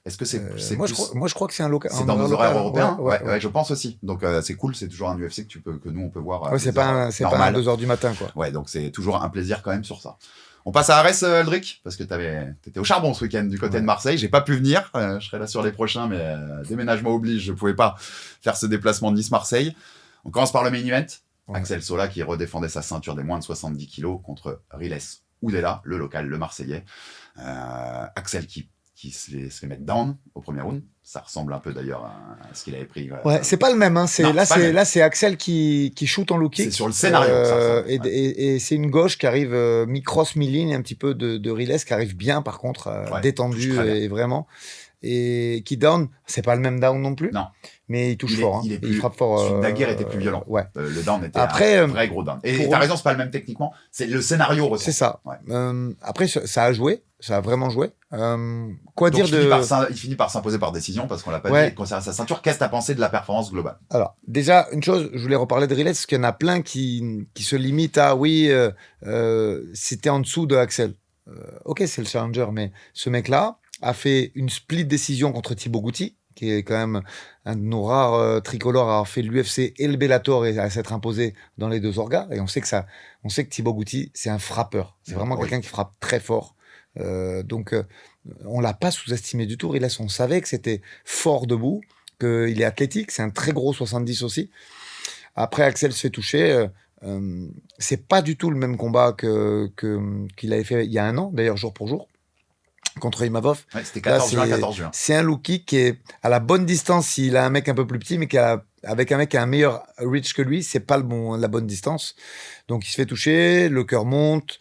Est-ce que c'est moi, plus... je crois que c'est un local. C'est dans nos horaires européens. Ouais. Ouais, je pense aussi. Donc c'est cool, c'est toujours un UFC que nous on peut voir. Ouais, c'est pas un 2h du matin, quoi. Ouais, donc c'est toujours un plaisir quand même sur ça. On passe à Arès, Aldric, parce que t'étais au charbon ce week-end du côté de Marseille. J'ai pas pu venir. Je serai là sur les prochains, mais déménagement oblige, je pouvais pas faire ce déplacement Nice-Marseille. On commence par le main event. Ouais. Axel Sola qui redéfendait sa ceinture des moins de 70 kilos contre Riles Oudela, le local, le Marseillais. Axel qui se fait mettre down au premier round. Ça ressemble un peu d'ailleurs à ce qu'il avait pris. Ouais, c'est pas le même. Hein. Là, c'est Axel qui shoot en low kick. C'est sur le scénario. Et c'est une gauche qui arrive mi-cross, mi-ligne, un petit peu de Riles qui arrive bien, par contre, détendu et vraiment. Et qui down, c'est pas le même down non plus. Non. Mais il touche fort. Il frappe fort. Celui de Daguerre était plus violent. Ouais. Le down était un vrai gros down. Et t'as raison, c'est pas le même techniquement. C'est le scénario ressort. C'est ça. Ouais. Après, ça a joué. Ça a vraiment joué. Donc il finit par s'imposer par décision parce qu'on l'a pas dit. Il conserve sa ceinture. Qu'est-ce que t'as pensé de la performance globale? Alors, déjà, une chose, je voulais reparler de Riles parce qu'il y en a plein qui se limitent à c'était en dessous de Axel. Ok, c'est le challenger, mais ce mec-là a fait une split décision contre Thibaut Gouti, qui est quand même un de nos rares tricolores à avoir fait l'UFC et le Bellator et à s'être imposé dans les deux orgas. Et on sait que Thibaut Gouti, c'est un frappeur. C'est vraiment quelqu'un qui frappe très fort. Donc, on l'a pas sous-estimé du tout. On savait que c'était fort debout, qu'il est athlétique. C'est un très gros 70 aussi. Après, Axel se fait toucher. C'est pas du tout le même combat qu'il avait fait il y a un an, d'ailleurs, jour pour jour, contre Imavov. Ouais, c'était 14 juin. C'est un low kick qui est à la bonne distance s'il a un mec un peu plus petit, mais avec un mec qui a un meilleur reach que lui, c'est pas la bonne distance. Donc il se fait toucher, le cœur monte.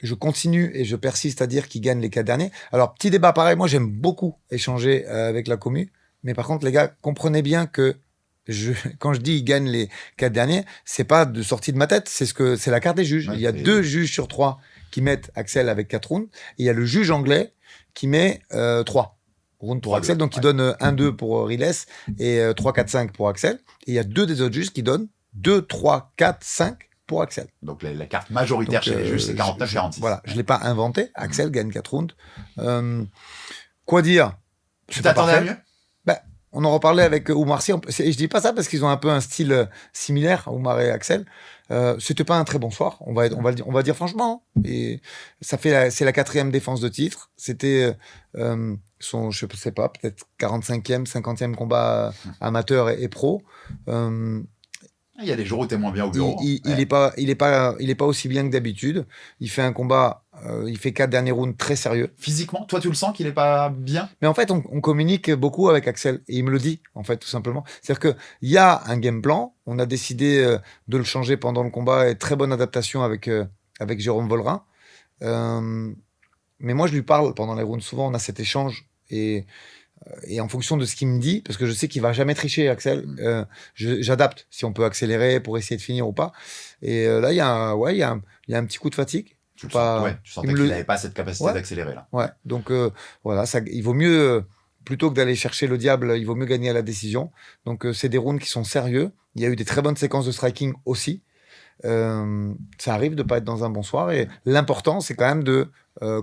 Je continue et je persiste à dire qu'il gagne les 4 derniers. Alors, petit débat pareil, moi j'aime beaucoup échanger avec la commu, mais par contre, les gars, comprenez bien que quand je dis il gagne les 4 derniers, c'est pas de sortie de ma tête, c'est la carte des juges. Ouais, il y a 2 juges sur 3 qui mettent Axel avec 4 rounds, et il y a le juge anglais qui met 3 rounds pour Axel, donc il donne 1-2 pour Riles et 3-4-5 pour Axel. Et il y a 2 des autres juges qui donnent 2, 3, 4, 5 pour Axel. Donc la carte majoritaire chez les juges, c'est 49-46. Voilà, je ne l'ai pas inventé. Axel gagne 4 rounds. Quoi dire? Tu t'attendais à mieux? On en reparlait avec Oumar Sy. Et je dis pas ça parce qu'ils ont un peu un style similaire, Oumar et Axel. C'était pas un très bon soir, on va dire franchement. Et c'est la 4e défense de titre. C'était je sais pas, peut-être 45e, 50e combat amateur et pro. Il y a des jours où t'es moins bien au bureau. Il est pas aussi bien que d'habitude. Il fait un combat, il fait 4 derniers rounds très sérieux. Physiquement, toi tu le sens qu'il est pas bien? Mais en fait, on communique beaucoup avec Axel et il me le dit, en fait, tout simplement. C'est-à-dire qu'il y a un game plan. On a décidé de le changer pendant le combat et très bonne adaptation avec Jérôme Vollerin. Mais moi, je lui parle pendant les rounds. Souvent, on a cet échange et en fonction de ce qu'il me dit, parce que je sais qu'il va jamais tricher, Axel, j'adapte si on peut accélérer pour essayer de finir ou pas. Et là, il y a un petit coup de fatigue. Tu sentais qu'il n'avait pas cette capacité d'accélérer là. Ouais, donc voilà, il vaut mieux, plutôt que d'aller chercher le diable, il vaut mieux gagner à la décision. Donc c'est des rounds qui sont sérieux. Il y a eu des très bonnes séquences de striking aussi. Ça arrive de ne pas être dans un bon soir. Et l'important, c'est quand même de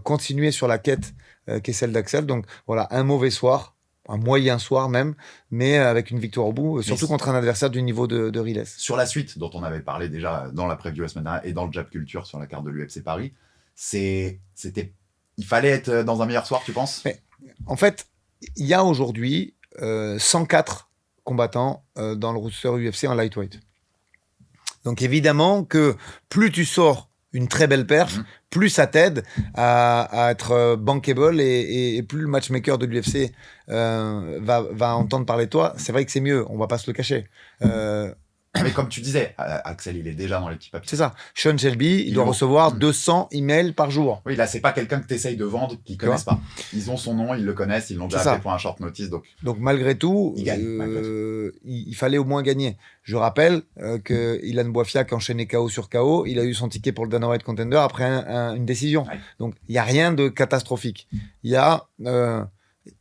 continuer sur la quête qui est celle d'Axel. Donc voilà, un mauvais soir, un moyen soir même, mais avec une victoire au bout, surtout contre un adversaire du niveau de Riles. Sur la suite, dont on avait parlé déjà dans la preview la semaine dernière et dans le Jab Culture sur la carte de l'UFC Paris, il fallait être dans un meilleur soir, tu penses? Mais, en fait, il y a aujourd'hui 104 combattants dans le roster UFC en lightweight. Donc évidemment que plus tu sors une très belle perf, plus ça t'aide à être bankable et plus le matchmaker de l'UFC va entendre parler de toi. C'est vrai que c'est mieux, on va pas se le cacher. Mais comme tu disais, Axel, il est déjà dans les petits papiers. C'est ça. Sean Shelby, il doit recevoir 200 emails par jour. Oui, là, c'est pas quelqu'un que tu essayes de vendre qu'ils ne connaissent pas. Ils ont son nom, ils le connaissent, ils l'ont déjà appelé pour un short notice. Donc malgré tout, il fallait au moins gagner. Je rappelle que Ilan Boifiak enchaînait KO sur KO. Il a eu son ticket pour le Dana White Contender après une décision. Ouais. Donc, il n'y a rien de catastrophique.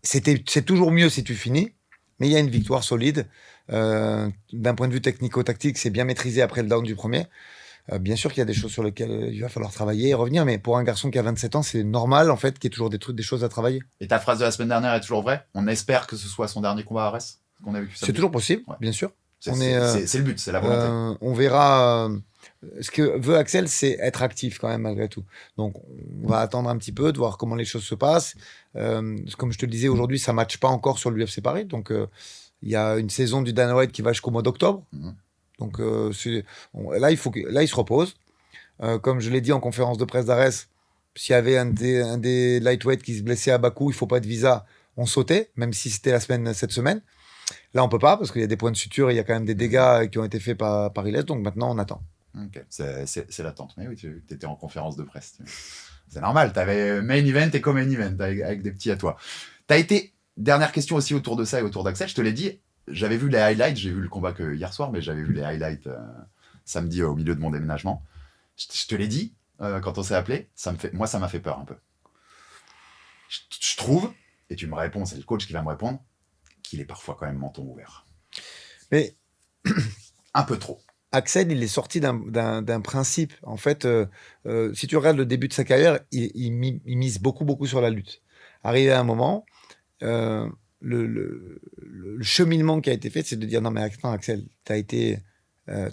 C'est toujours mieux si tu finis, mais il y a une victoire solide. D'un point de vue technico-tactique, c'est bien maîtrisé après le down du premier. Bien sûr qu'il y a des choses sur lesquelles il va falloir travailler et revenir, mais pour un garçon qui a 27 ans, c'est normal en fait qu'il y ait toujours des choses à travailler. Et ta phrase de la semaine dernière est toujours vraie? On espère que ce soit son dernier combat à Arès qu'on a vécu. C'est toujours possible, bien sûr. C'est le but, c'est la volonté. On verra. Ce que veut Axel, c'est être actif quand même malgré tout. Donc on va attendre un petit peu de voir comment les choses se passent. Comme je te le disais, aujourd'hui, ça ne matche pas encore sur l'UFC Paris. Donc il y a une saison du Dana White qui va jusqu'au mois d'octobre. Donc là, il se repose. Comme je l'ai dit en conférence de presse d'Arès, s'il y avait un des lightweight qui se blessait à Bakou, il ne faut pas de visa, on sautait, même si c'était cette semaine. Là, on ne peut pas parce qu'il y a des points de suture et il y a quand même des dégâts qui ont été faits par Iles. Donc maintenant, on attend. Ok, c'est l'attente. Mais oui, tu étais en conférence de presse. C'est normal, tu avais main event et co-main event avec des petits à toi. Tu as été, dernière question aussi autour de ça et autour d'Axel, je te l'ai dit, j'avais vu les highlights, j'ai vu le combat que hier soir, mais j'avais vu les highlights samedi au milieu de mon déménagement. Je te l'ai dit quand on s'est appelé, moi ça m'a fait peur un peu. Je trouve, et tu me réponds, c'est le coach qui va me répondre, qu'il est parfois quand même menton ouvert. Mais un peu trop. Axel, il est sorti d'un principe. En fait, si tu regardes le début de sa carrière, il mise beaucoup sur la lutte. Arrivé à un moment, le cheminement qui a été fait, c'est de dire non mais attends Axel, t'as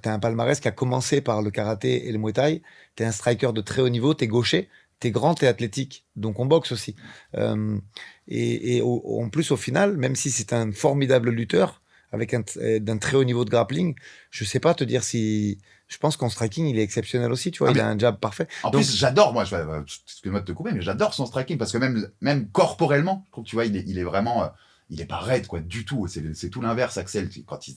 un palmarès qui a commencé par le karaté et le muay thai, t'es un striker de très haut niveau, t'es gaucher, t'es grand, t'es athlétique, donc on boxe aussi. En plus au final, même si c'est un formidable lutteur, avec d'un très haut niveau de grappling, je sais pas te dire si... Je pense qu'en striking, il est exceptionnel aussi, tu vois, il a un jab parfait. En plus, j'adore, moi, excuse-moi de te couper, mais j'adore son striking, parce que même corporellement, je trouve, tu vois, il est vraiment... il est pas raide, quoi, du tout. C'est tout l'inverse, Axel, quand il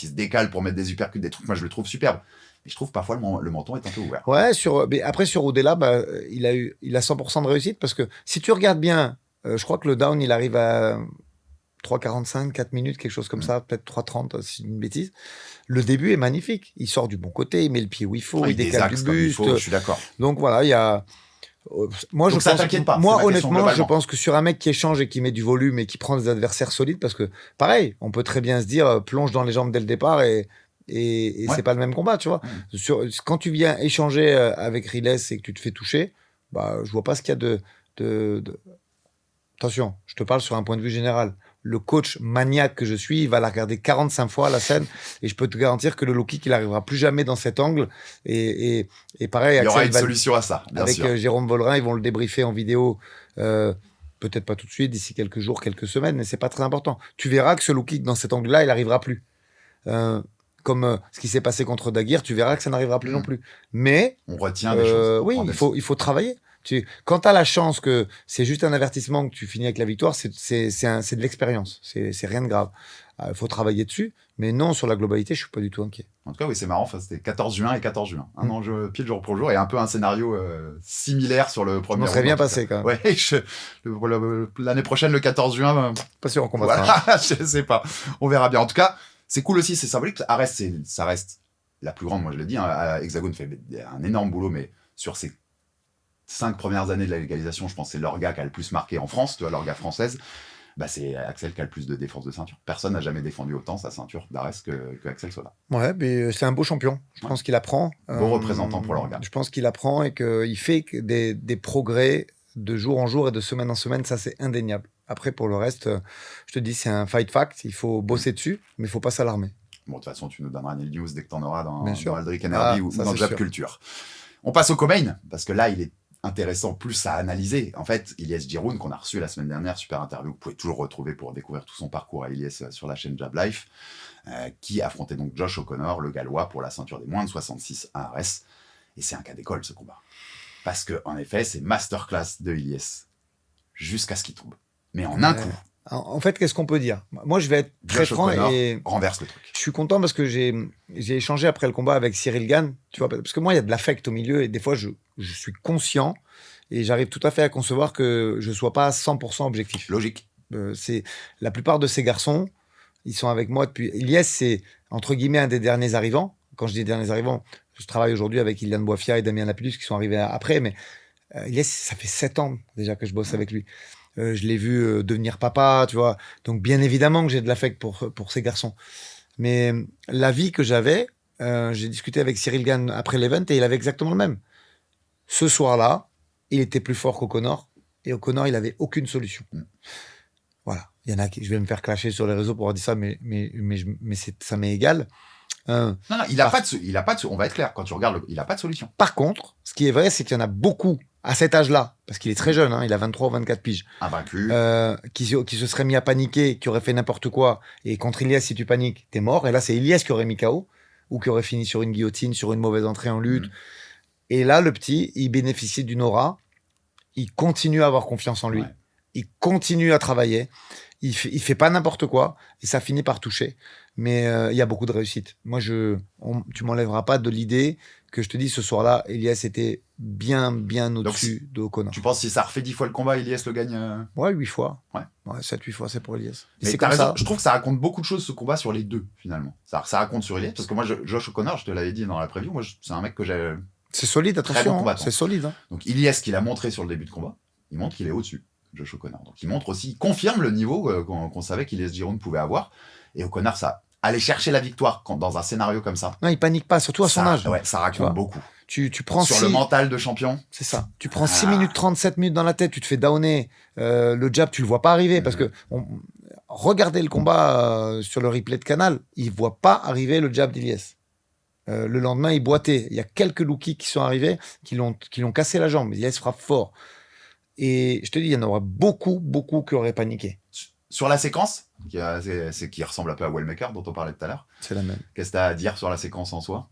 se décale pour mettre des uppercuts, des trucs, moi, je le trouve superbe. Mais je trouve parfois le menton est un peu ouvert. Ouais, mais après, sur Odella, il a 100% de réussite, parce que si tu regardes bien, je crois que le down, il arrive à... 3,45, 4 minutes, quelque chose comme ça, peut-être 3,30, si c'est une bêtise. Le début est magnifique. Il sort du bon côté, il met le pied où il faut, il décale du buste. Je suis d'accord. Donc voilà, il y a... Moi, donc ça t'inquiète pas. Moi, honnêtement, je pense que sur un mec qui échange et qui met du volume et qui prend des adversaires solides, parce que, pareil, on peut très bien se dire, plonge dans les jambes dès le départ et c'est pas le même combat, tu vois. Quand tu viens échanger avec Riles et que tu te fais toucher, je vois pas ce qu'il y a de... Attention, je te parle sur un point de vue général. Le coach maniaque que je suis, il va la regarder 45 fois, la scène, et je peux te garantir que le low kick, il n'arrivera plus jamais dans cet angle. Et pareil, il y aura une solution à ça, bien sûr. Avec Jérôme Vollerin, ils vont le débriefer en vidéo, peut-être pas tout de suite, d'ici quelques jours, quelques semaines, mais c'est pas très important. Tu verras que ce low kick, dans cet angle-là, il n'arrivera plus. Comme ce qui s'est passé contre Daguerre, tu verras que ça n'arrivera plus non plus. Mais on retient des choses. Oui, il faut travailler. Quand tu as la chance que c'est juste un avertissement que tu finis avec la victoire, c'est de l'expérience. C'est rien de grave. Il faut travailler dessus. Mais non, sur la globalité, je ne suis pas du tout inquiet. En tout cas, oui, c'est marrant. C'était 14 juin et 14 juin. Un enjeu pile jour pour jour et un peu un scénario similaire sur le premier. Ça serait bien passé quand même. Ouais, l'année prochaine, le 14 juin. Pas sûr qu'on combattra. Voilà, je sais pas. On verra bien. En tout cas, c'est cool aussi, c'est symbolique. Arès, ça reste la plus grande, moi je l'ai dit. Hexagone fait un énorme boulot, mais sur ses 5 premières années de la légalisation, je pense que c'est l'orga qui a le plus marqué en France, tu vois, l'orga française. C'est Axel qui a le plus de défense de ceinture. Personne n'a jamais défendu autant sa ceinture d'Arès que Axel Sola. Ouais, mais c'est un beau champion. Je pense qu'il apprend. Beau représentant pour l'orga. Je pense qu'il apprend et qu'il fait des progrès de jour en jour et de semaine en semaine. Ça, c'est indéniable. Après, pour le reste, je te dis, c'est un fight fact. Il faut bosser dessus, mais il ne faut pas s'alarmer. Bon, de toute façon, tu nous donneras une news dès que tu en auras dans Aldric Energy ou dans Jab Culture. On passe au co-main, parce que là, il est intéressant plus à analyser. En fait, Ilyes Giroun, qu'on a reçu la semaine dernière, super interview, vous pouvez toujours retrouver pour découvrir tout son parcours à Ilyes sur la chaîne Jab Life, qui affrontait donc Josh O'Connor, le Gallois, pour la ceinture des moins de 66 à Arès. Et c'est un cas d'école, ce combat. Parce que, en effet, c'est masterclass de Ilyes, jusqu'à ce qu'il tombe. Mais en un coup. En fait, qu'est-ce qu'on peut dire? Moi, je vais être très franc et renverse le truc. Je suis content parce que j'ai échangé après le combat avec Cyril Gann, tu vois, parce que moi, il y a de l'affect au milieu et des fois, je suis conscient et j'arrive tout à fait à concevoir que je sois pas à 100% objectif. Logique. C'est la plupart de ces garçons, ils sont avec moi depuis. Ilyes, c'est entre guillemets un des derniers arrivants. Quand je dis derniers arrivants, je travaille aujourd'hui avec Ilian Boifia et Damien Lapidus qui sont arrivés après, mais Ilyes, ça fait 7 ans déjà que je bosse avec lui. Je l'ai vu devenir papa, tu vois. Donc, bien évidemment que j'ai de l'affect pour ces garçons. Mais la vie que j'avais, j'ai discuté avec Cyril Gane après l'event et il avait exactement le même. Ce soir-là, il était plus fort qu'O'Connor et O'Connor, il avait aucune solution. Voilà. Il y en a qui, je vais me faire clasher sur les réseaux pour dire ça, mais ça m'est égal. Non, il a pas de, on va être clair, quand tu regardes, il a pas de solution. Par contre, ce qui est vrai, c'est qu'il y en a beaucoup à cet âge-là, parce qu'il est très jeune, hein, il a 23 ou 24 piges, invaincu, qui se serait mis à paniquer, qui aurait fait n'importe quoi, et contre Ilyes, si tu paniques, t'es mort, et là, c'est Ilyes qui aurait mis KO, ou qui aurait fini sur une guillotine, sur une mauvaise entrée en lutte. Et là, le petit, il bénéficie d'une aura, il continue à avoir confiance en lui, il continue à travailler, il fait pas n'importe quoi, et ça finit par toucher. Mais il y a beaucoup de réussite. Moi, tu m'enlèveras pas de l'idée que je te dis ce soir-là, Ilyes était bien au-dessus de O'Connor. Tu penses si ça refait 10 fois le combat, Ilyes le gagne Ouais, 8 fois. Ouais. 7-8 fois, c'est pour Ilyes. Mais c'est t'as comme raison, ça. je trouve que ça raconte beaucoup de choses ce combat sur les deux, finalement. Ça raconte sur Ilyes, parce que moi, Josh O'Connor, je te l'avais dit dans la preview, moi, c'est un mec que j'ai. C'est solide, attention, bon c'est solide. Hein. Donc Ilyes, qu'il a montré sur le début de combat, il montre qu'il est au-dessus de Josh O'Connor. Donc il montre aussi, il confirme le niveau qu'on savait qu'Ilyes Giroud pouvait avoir. Et O'Connor, ça, aller chercher la victoire dans un scénario comme ça. Non, il panique pas, surtout à son âge. Ouais, ça raconte beaucoup. Tu prends sur le mental de champion. C'est ça. Tu prends 6 minutes 37 minutes dans la tête, tu te fais downer. Le jab, tu le vois pas arriver parce que regardez le combat sur le replay de Canal, il voit pas arriver le jab d'Ilyes. Le lendemain, il boitait. Il y a quelques low kicks qui sont arrivés, qui l'ont cassé la jambe. Ilyes frappe fort. Et je te dis, il y en aura beaucoup qui auraient paniqué. Sur la séquence, qui ressemble un peu à Wellmaker, dont on parlait tout à l'heure. C'est la même. Qu'est-ce que tu as à dire sur la séquence en soi?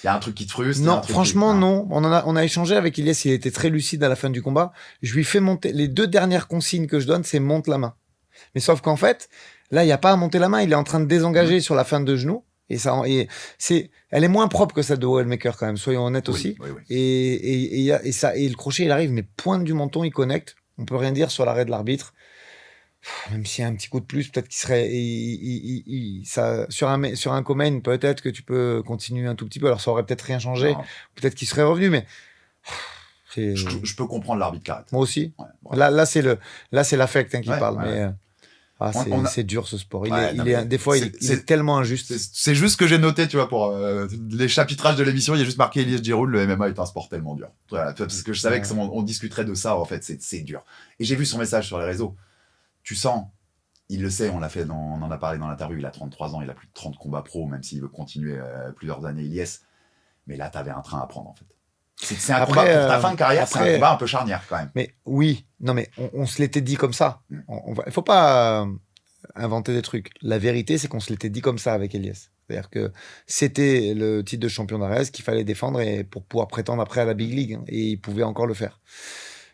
Il y a un truc qui te frustre? Non, franchement, non. On a échangé avec Ilyes, il était très lucide à la fin du combat. Je lui fais monter. Les 2 dernières consignes que je donne, c'est monte la main. Mais sauf qu'en fait, là, il n'y a pas à monter la main. Il est en train de désengager sur la fin de genou. Elle est moins propre que celle de Wellmaker quand même, soyons honnêtes aussi. Oui. Et le crochet, il arrive, mais pointe du menton, il connecte. On peut rien dire sur l'arrêt de l'arbitre. Même s'il y a un petit coup de plus, peut-être qu'il serait. Sur un co-main, peut-être que tu peux continuer un tout petit peu. Alors ça aurait peut-être rien changé. Peut-être qu'il serait revenu, mais. Je peux comprendre l'arbitre Carrette. Moi aussi. Ouais, là, c'est l'affect qui parle. Mais. C'est dur ce sport. Des fois, il est tellement injuste. C'est juste ce que j'ai noté, tu vois, pour les chapitrages de l'émission. Il y a juste marqué Ilyes Giroud, le MMA est un sport tellement dur. Voilà, parce que je savais qu'on discuterait de ça, en fait, c'est dur. Et j'ai vu son message sur les réseaux. Tu sens, il le sait, on en a parlé dans l'interview, il a 33 ans, il a plus de 30 combats pro, même s'il veut continuer plusieurs années, Ilyes. Mais là, t'avais un train à prendre, en fait. C'est un combat pour ta fin de carrière, c'est un combat un peu charnière quand même. Mais oui, non mais on se l'était dit comme ça. Il faut pas inventer des trucs. La vérité, c'est qu'on se l'était dit comme ça avec Ilyes. C'est-à-dire que c'était le titre de champion d'Arès qu'il fallait défendre et pour pouvoir prétendre après à la Big League. Hein, et il pouvait encore le faire.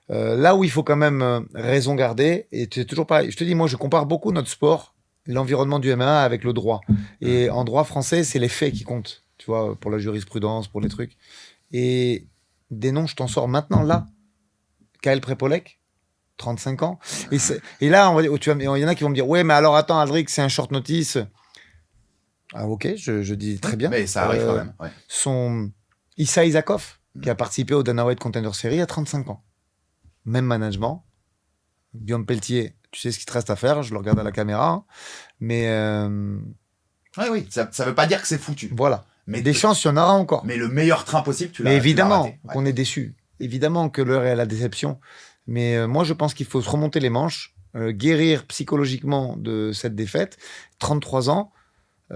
Là où il faut quand même raison garder, et c'est toujours pareil. Je te dis, moi, je compare beaucoup notre sport, l'environnement du MMA avec le droit. Et en droit français, c'est les faits qui comptent. Tu vois, pour la jurisprudence, pour les trucs. Et des noms, je t'en sors maintenant, là. Kael Prepolek, 35 ans. Et là, il y en a qui vont me dire, ouais, mais alors attends, Aldric, c'est un short notice. Ah, ok, je dis très bien. Mais ça arrive quand même. Ouais. Issa Isakov, qui a participé au Dana White Contender Series, à 35 ans. Même management. Guillaume Pelletier, tu sais ce qu'il te reste à faire, je le regarde à la caméra. Hein. Mais. Oui, ça veut pas dire que c'est foutu. Voilà. Mais des chances, il y en aura encore. Mais le meilleur train possible, tu l'as. Mais évidemment raté. qu'on est déçu. Évidemment que l'heure est à la déception. Mais moi, je pense qu'il faut se remonter les manches, guérir psychologiquement de cette défaite. 33 ans,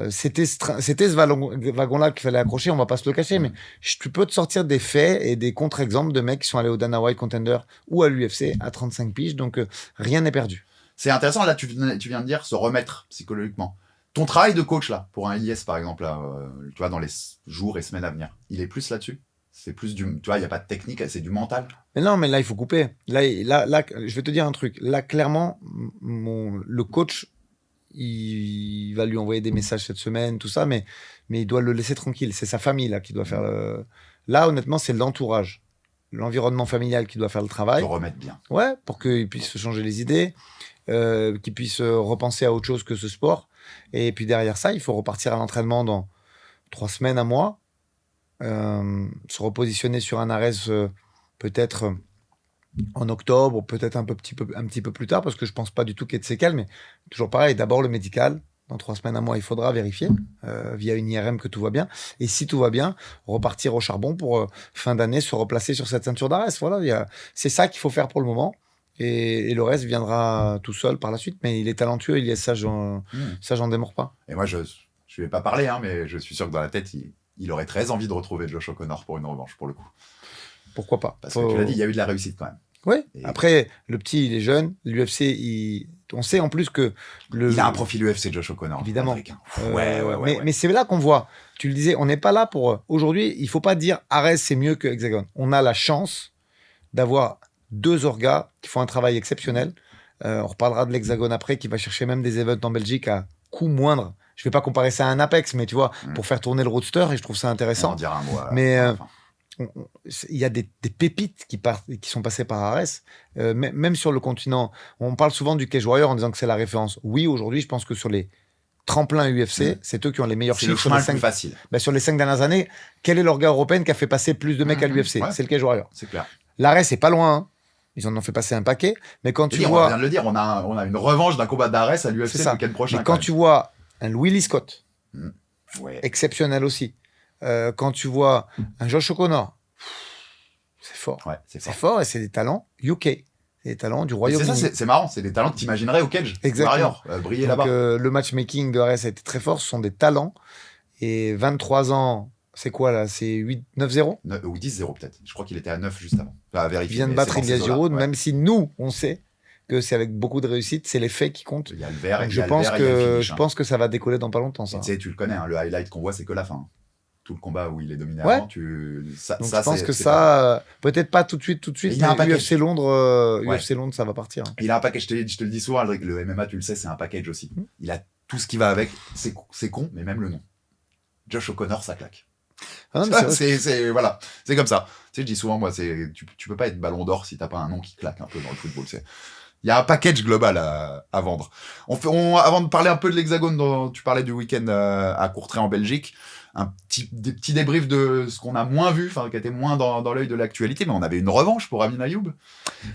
c'était ce wagon-là qu'il fallait accrocher, on va pas se le cacher. Mais tu peux te sortir des faits et des contre-exemples de mecs qui sont allés au Dana White Contender ou à l'UFC à 35 piges. Donc, rien n'est perdu. C'est intéressant, là, tu viens de dire se remettre psychologiquement. Ton travail de coach, là, pour un Ilyes, par exemple, là, tu vois, dans les jours et semaines à venir, il est plus là-dessus? C'est plus tu vois, il n'y a pas de technique, c'est du mental. Mais non, mais là, il faut couper. Là, je vais te dire un truc. Là, clairement, le coach, il va lui envoyer des messages cette semaine, tout ça, mais il doit le laisser tranquille. C'est sa famille, là, qui doit faire le... Là, honnêtement, c'est l'entourage, l'environnement familial qui doit faire le travail. Pour remettre bien. Ouais, pour qu'il puisse se changer les idées, qu'il puisse repenser à autre chose que ce sport. Et puis derrière ça, il faut repartir à l'entraînement dans 3 semaines, un mois, se repositionner sur un arrêt peut-être en octobre, peut-être un petit peu plus tard, parce que je pense pas du tout qu'il y ait de séquelles, mais toujours pareil, d'abord le médical, dans 3 semaines, un mois, il faudra vérifier via une IRM que tout va bien. Et si tout va bien, repartir au charbon pour fin d'année se replacer sur cette ceinture d'Arès. Voilà, c'est ça qu'il faut faire pour le moment. Et le reste viendra tout seul par la suite. Mais il est talentueux, ça, j'en démords pas. Et moi, je vais pas parler, hein, mais je suis sûr que dans la tête, il aurait très envie de retrouver Josh O'Connor pour une revanche, pour le coup. Pourquoi pas? Parce que tu l'as dit, il y a eu de la réussite quand même. Oui. Après, le petit, il est jeune. L'UFC, on sait en plus que... Il a un profil UFC, Josh O'Connor. Évidemment. Ouais. Mais c'est là qu'on voit. Tu le disais, on n'est pas là pour... Aujourd'hui, il ne faut pas dire Arès, c'est mieux que Hexagon. On a la chance d'avoir 2 orgas qui font un travail exceptionnel. On reparlera de l'Hexagone après, qui va chercher même des events en Belgique à coût moindre. Je ne vais pas comparer ça à un Apex, mais tu vois, pour faire tourner le roadster, et je trouve ça intéressant. On en dira un mot. Mais il y a des pépites qui sont passées par Arès. Même sur le continent, on parle souvent du Cage Warrior en disant que c'est la référence. Oui, aujourd'hui, je pense que sur les tremplins UFC, c'est eux qui ont les meilleurs chiffres. C'est le chemin le plus facile. Sur les 5 dernières années, quel est l'orga européen qui a fait passer plus de mecs à l'UFC? C'est le Cage Warrior. C'est clair. L'Arès, c'est pas loin, hein. Ils en ont fait passer un paquet. Mais quand tu vois... On vient de le dire, on a une revanche d'un combat d'Arès à l'UFC le week-end prochain. Mais quand tu vois un Willie Scott, ouais. exceptionnel aussi. Quand tu vois un Josh O'Connor, c'est fort. Ouais, c'est fort et c'est des talents UK. C'est des talents du Royaume-Uni. C'est marrant, c'est des talents que tu imaginerais au Cage. Exactement. Briller là-bas. Le matchmaking de Arès a été très fort. Ce sont des talents. Et 23 ans, c'est quoi là? C'est 9-0 ou 10-0 peut-être. Je crois qu'il était à 9 juste avant. À vérifier. Il vient de battre Ilyas Giroud, même si nous, on sait que c'est avec beaucoup de réussite, c'est les faits qui comptent. Il y a le vert et je pense que ça va décoller dans pas longtemps. Ça. Tu sais, tu le connais, hein, le highlight qu'on voit, c'est que la fin. Tout le combat où il est dominé avant, donc je pense que ça, peut-être pas tout de suite, mais UFC Londres, ça va partir. Il a un package, je te le dis souvent, le MMA, tu le sais, c'est un package aussi. Il a tout ce qui va avec, c'est con, mais même le nom. Josh O'Connor, ça claque. Voilà, c'est comme ça. Tu sais, je dis souvent, moi, tu peux pas être ballon d'or si t'as pas un nom qui claque un peu dans le football. Il y a un package global à vendre. Avant de parler un peu de l'Hexagone dont tu parlais du week-end à Courtrai en Belgique, des petits débriefs de ce qu'on a moins vu, qui était moins dans l'œil de l'actualité, mais on avait une revanche pour Amin Ayoub.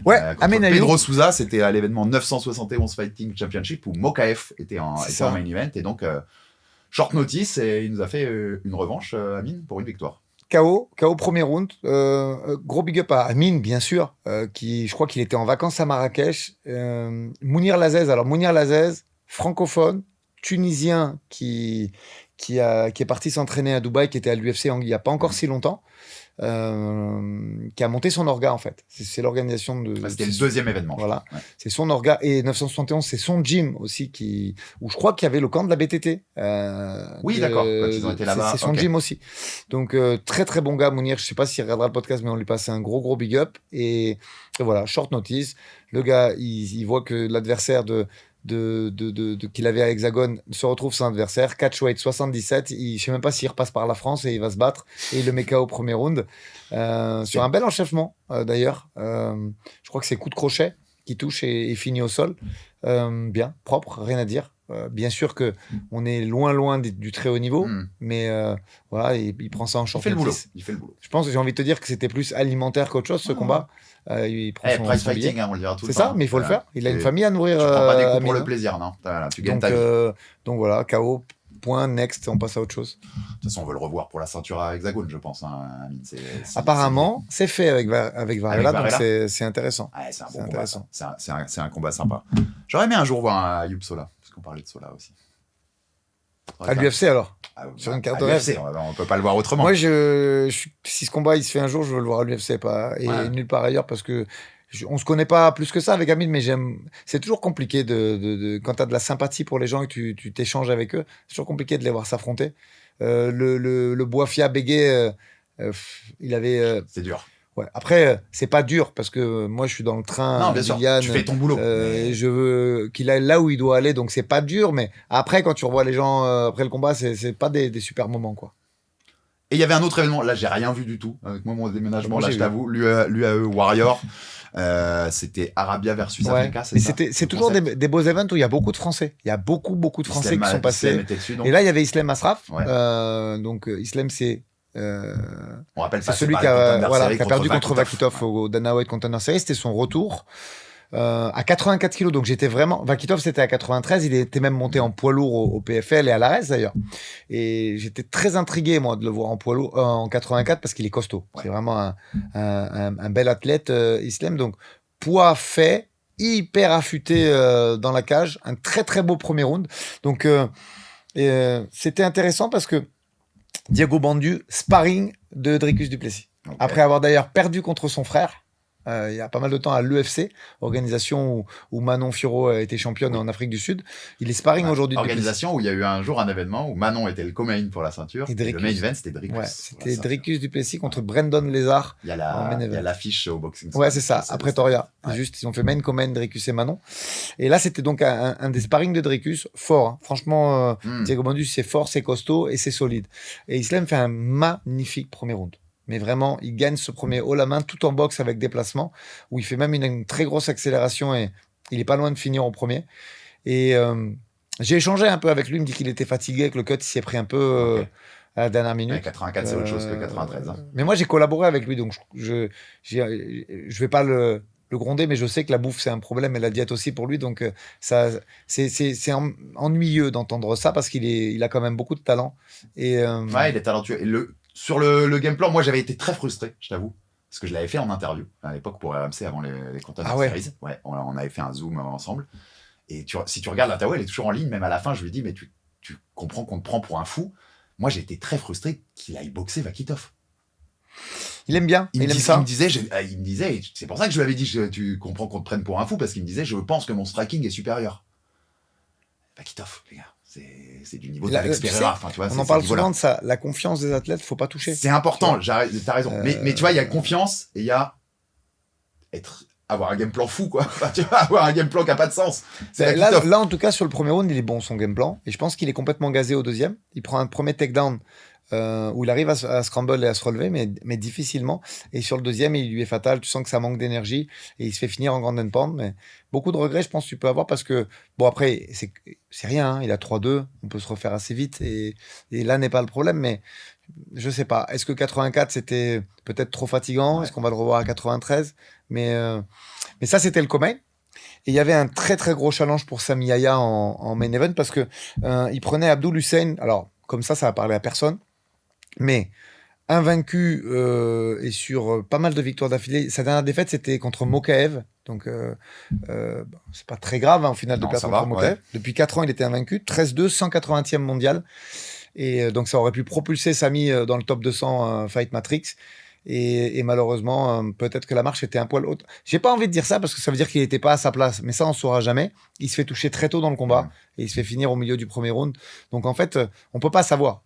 Ouais, Amin Ayoub. Pedro Souza, c'était à l'événement 971 Fighting Championship où Mokaev était en main event, et donc short notice, et il nous a fait une revanche, Amin, pour une victoire. KO premier round. Gros big up à Amin, bien sûr, je crois qu'il était en vacances à Marrakech. Mounir Lazez, francophone, tunisien qui est parti s'entraîner à Dubaï, qui était à l'UFC il n'y a pas encore si longtemps, qui a monté son orga en fait. C'est l'organisation de... C'était le deuxième événement. Voilà, c'est son orga. Et 971, c'est son gym aussi, où je crois qu'il y avait le camp de la BTT. Oui, d'accord, quand ils ont été là-bas. C'est son gym aussi. Donc, très très bon gars, Mounir. Je ne sais pas s'il regardera le podcast, mais on lui passe un gros big up. Et voilà, short notice. Le gars, il voit que l'adversaire qu'il avait à Hexagone se retrouve son adversaire, catchweight 77, je ne sais même pas s'il repasse par la France et il va se battre, et il le met KO au premier round sur un bel enchèvement d'ailleurs. Je crois que c'est coup de crochet qui touche et finit au sol, bien, propre, rien à dire. Bien sûr que on est loin du très haut niveau, mais voilà, il prend ça en short. Il fait le boulot. Je pense que j'ai envie de te dire que c'était plus alimentaire qu'autre chose ce combat. Il prend prize fighting, on le dira tout le temps. C'est ça, mais il faut le faire. Il a une famille à nourrir. Tu prends pas des coups pour le plaisir, non. Voilà, tu gagnes ta vie. Donc voilà, KO, point, next, on passe à autre chose. De toute façon, on veut le revoir pour la ceinture à Hexagone, je pense. Hein. Apparemment, c'est fait avec Varela, donc c'est intéressant. Ouais, c'est un bon combat. C'est un combat sympa. J'aurais aimé un jour voir un Ayoub Sola, parce qu'on parlait de Sola aussi. À l'UFC alors sur une carte de rêve. On peut pas le voir autrement. Moi, si ce combat il se fait un jour, je veux le voir à l'UFC, et nulle part ailleurs, parce que on se connaît pas plus que ça avec Amin, mais c'est toujours compliqué quand tu as de la sympathie pour les gens et que tu t'échanges avec eux, c'est toujours compliqué de les voir s'affronter. Le Boafia Bégué, il avait... C'est dur. Ouais. Après, c'est pas dur parce que moi je suis dans le train. Non, bien sûr. Tu fais ton boulot. Et je veux qu'il aille là où il doit aller, donc c'est pas dur. Mais après, quand tu revois les gens après le combat, c'est pas des super moments, quoi. Et il y avait un autre événement. Là, j'ai rien vu du tout. Avec moi, mon déménagement, là, je t'avoue, l'UAE Warrior. C'était Arabia versus Africa. C'est toujours des beaux événements où il y a beaucoup de Français. Il y a beaucoup de Français qui sont passés. Et là, il y a Islam Asraf. Donc Islam, c'est on rappelle c'est celui qui a perdu contre Vakitov au Dana White Contender Series. C'était son retour. à 84 kilos. Donc j'étais vraiment. Vakitov, c'était à 93. Il était même monté en poids lourd au PFL et à l'ARES d'ailleurs. Et j'étais très intrigué, moi, de le voir en poids lourd, en 84 parce qu'il est costaud. Ouais. C'est vraiment un bel athlète, Islam. Donc, poids fait, hyper affûté dans la cage. Un très, très beau premier round. Donc, c'était intéressant parce que Diego Bandu, sparring de Dricus du Plessis. Okay. Après avoir d'ailleurs perdu contre son frère, il y a pas mal de temps à l'UFC, organisation où Manon Fiorot a été championne en Afrique du Sud. Il est sparring aujourd'hui. Organisation où il y a eu un jour un événement où Manon était le co-main pour la ceinture. Et le main event, c'était Dricus. Ouais, c'était Dricus du Plessis contre Brandon Lézard. Il y a l'affiche au boxing. Ouais, c'est ça, à Pretoria. Ouais. Juste, ils ont fait main co-main Dricus et Manon. Et là, c'était donc un des sparring de Dricus, fort. Hein. Franchement, Diego Bandu, c'est fort, c'est costaud et c'est solide. Et Islam fait un magnifique premier round. Mais vraiment, il gagne ce premier haut la main tout en boxe avec déplacement, où il fait même une très grosse accélération et il est pas loin de finir au premier. Et j'ai échangé un peu avec lui, il me dit qu'il était fatigué, que le cut il s'est pris un peu à la dernière minute. Ouais, 84, c'est autre chose que 93. Hein. Mais moi, j'ai collaboré avec lui, donc je vais pas le gronder, mais je sais que la bouffe, c'est un problème, et la diète aussi pour lui. Donc, ça, c'est ennuyeux d'entendre ça, parce qu'il a quand même beaucoup de talent. Et, ouais, il est talentueux. Et sur le game plan, moi, j'avais été très frustré, je t'avoue. Parce que je l'avais fait en interview, à l'époque, pour RMC, avant les Content Series. Ouais, on avait fait un Zoom ensemble. Et si tu regardes l'interview, elle est toujours en ligne. Même à la fin, je lui dis, mais tu comprends qu'on te prend pour un fou. Moi, j'ai été très frustré qu'il aille boxer Vakitov. Il aime bien. Il me disait, c'est pour ça que je lui avais dit, tu comprends qu'on te prenne pour un fou, parce qu'il me disait, je pense que mon striking est supérieur. Vakitov, les gars, c'est du niveau de Alex Pereira. Enfin, tu vois, on en parle souvent de ça. La confiance des athlètes, faut pas toucher. C'est important, t'as raison. Mais tu vois, il y a confiance et il y a avoir un game plan fou, quoi. Enfin, tu vois, avoir un game plan qui n'a pas de sens. Là, en tout cas, sur le premier round, il est bon, son game plan. Et je pense qu'il est complètement gazé au deuxième. Il prend un premier takedown où il arrive à scramble et à se relever, mais difficilement. Et sur le deuxième, il lui est fatal. Tu sens que ça manque d'énergie et il se fait finir en grand and pound. Mais beaucoup de regrets, je pense, tu peux avoir parce que, bon, après, c'est rien. Hein, il a 3-2. On peut se refaire assez vite. Et là n'est pas le problème. Mais je sais pas. Est-ce que 84, c'était peut-être trop fatigant? Est-ce qu'on va le revoir à 93? Mais ça, c'était le co-main. Et il y avait un très, très gros challenge pour Sami Yahya en main event parce que il prenait Abdul Hussein. Alors, comme ça va parler à personne. Mais invaincu et sur pas mal de victoires d'affilée. Sa dernière défaite, c'était contre Mokaev. Donc, c'est pas très grave, hein, au final, de perdre contre Mokaev. Ouais. Depuis 4 ans, il était invaincu. 13-2, 180e mondial. Et donc, ça aurait pu propulser Sami dans le top 200 Fight Matrix. Et malheureusement, peut-être que la marche était un poil haute. J'ai pas envie de dire ça parce que ça veut dire qu'il n'était pas à sa place. Mais ça, on ne saura jamais. Il se fait toucher très tôt dans le combat et il se fait finir au milieu du premier round. Donc en fait, on peut pas savoir.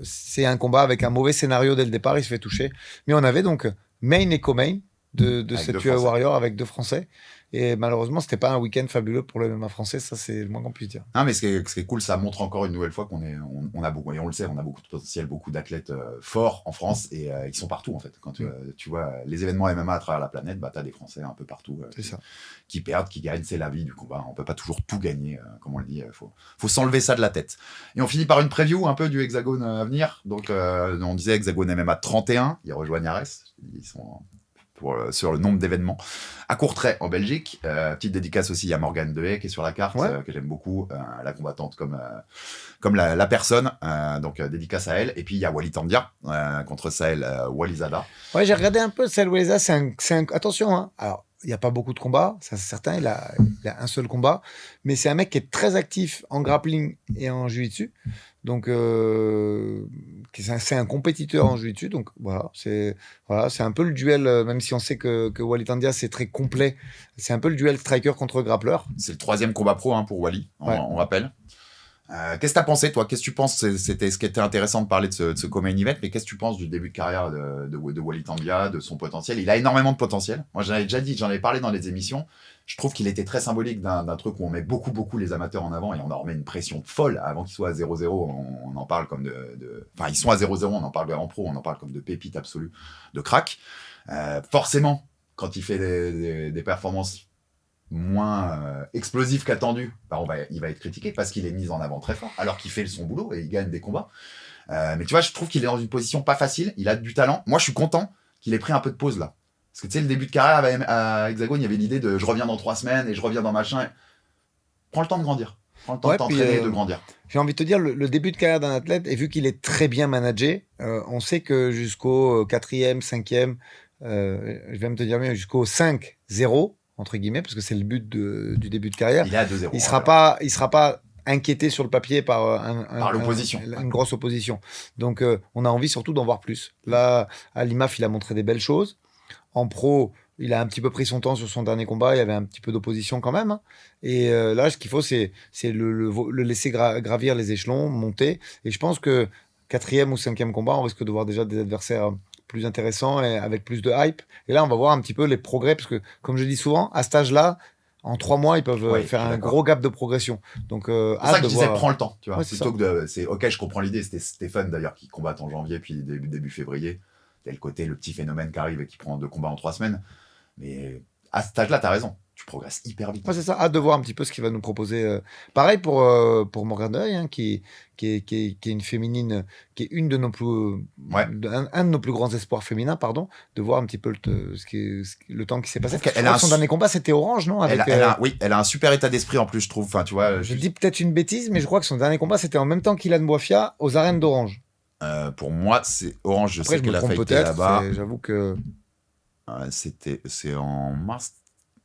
C'est un combat avec un mauvais scénario dès le départ. Il se fait toucher. Mais on avait donc main et co-main de cette UE Warrior avec 2 Français. Et malheureusement, c'était pas un week-end fabuleux pour le MMA français, ça c'est le moins qu'on puisse dire. Non, mais ce qui est cool, ça montre encore une nouvelle fois qu'on a beaucoup, et on le sait, on a beaucoup de potentiel, beaucoup d'athlètes forts en France, et ils sont partout en fait. Quand tu vois les événements MMA à travers la planète, bah, tu as des Français un peu partout qui perdent, qui gagnent, c'est la vie du combat. On peut pas toujours tout gagner, comme on le dit, faut s'enlever ça de la tête. Et on finit par une preview un peu du Hexagone à venir. Donc on disait Hexagone MMA 31, ils rejoignent Ares, ils sont sur le nombre d'événements à Courtrai en Belgique. Petite dédicace aussi à Morgane Dehaye qui est sur la carte, que j'aime beaucoup, la combattante comme la personne, donc dédicace à elle. Et puis il y a Wally Tandia contre Sahel Walizada. Ouais, j'ai regardé un peu Sahel Walizada, attention, hein. Alors il n'y a pas beaucoup de combats, ça c'est certain, il a un seul combat, mais c'est un mec qui est très actif en grappling et en jiu-jitsu. Donc, c'est un compétiteur en jiu-jitsu. Donc, c'est un peu le duel, même si on sait que Wally Tandia, c'est très complet. C'est un peu le duel striker contre grappleur. C'est le 3e combat pro pour Wally, on rappelle. Qu'est-ce que tu as pensé, toi? Qu'est-ce que tu penses? C'était ce qui était intéressant de parler de ce co-main event, mais qu'est-ce que tu penses du début de carrière de Wally Tandia, de son potentiel? Il a énormément de potentiel. Moi, j'en avais déjà dit, j'en avais parlé dans les émissions. Je trouve qu'il était très symbolique d'un truc où on met beaucoup les amateurs en avant et on leur met une pression folle avant qu'ils soient à 0-0. On en parle comme Enfin, ils sont à 0-0, on en parle en pro, on en parle comme de pépites absolues, de crack. Forcément, quand il fait des performances moins explosif qu'attendu, il va être critiqué parce qu'il est mis en avant très fort, alors qu'il fait son boulot et il gagne des combats. Mais tu vois, je trouve qu'il est dans une position pas facile, il a du talent. Moi, je suis content qu'il ait pris un peu de pause là. Parce que tu sais, le début de carrière à Hexagone, il y avait l'idée de je reviens dans 3 semaines et je reviens dans machin. Prends le temps de grandir. Prends le temps de t'entraîner, de grandir. J'ai envie de te dire, le début de carrière d'un athlète, et vu qu'il est très bien managé, on sait que jusqu'au 4e, 5e, je vais me te dire bien, jusqu'au 5-0, entre guillemets, parce que c'est le but du début de carrière, il est à 2-0. Il sera pas inquiété sur le papier par, par l'opposition. Une grosse opposition. Donc, on a envie surtout d'en voir plus. Là, à l'IMAF, il a montré des belles choses. En pro, il a un petit peu pris son temps sur son dernier combat. Il y avait un petit peu d'opposition quand même. Et là, ce qu'il faut, c'est le laisser gravir les échelons, monter. Et je pense que 4e ou 5e combat, on risque de voir déjà des adversaires plus intéressants et avec plus de hype. Et là, on va voir un petit peu les progrès. Parce que, comme je dis souvent, à cet âge-là, en 3 mois, ils peuvent faire un gros gap de progression. Donc, c'est pour ça que je disais, prends le temps. Tu vois, ouais, plutôt que c'est ok, je comprends l'idée. C'était Stéphane d'ailleurs qui combat en janvier, puis début février. T'as le côté, le petit phénomène qui arrive et qui prend 2 combats en 3 semaines. Mais à cet âge-là, t'as raison. Tu progresses hyper vite. Ouais, c'est ça. Hâte de voir un petit peu ce qu'il va nous proposer. Pareil pour Morgane Day, hein, qui est une féminine, qui est une de nos plus, un de nos plus grands espoirs féminins, pardon, de voir un petit peu le temps qui s'est passé. Son dernier combat, c'était Orange, non? Oui, elle a un super état d'esprit en plus, je trouve. Enfin, tu vois, je dis peut-être une bêtise, mais je crois que son dernier combat, c'était en même temps qu'Ilan Boifia aux arènes d'Orange. Pour moi, c'est Orange. Je sais qu'elle a failli là-bas. J'avoue que c'est en mars.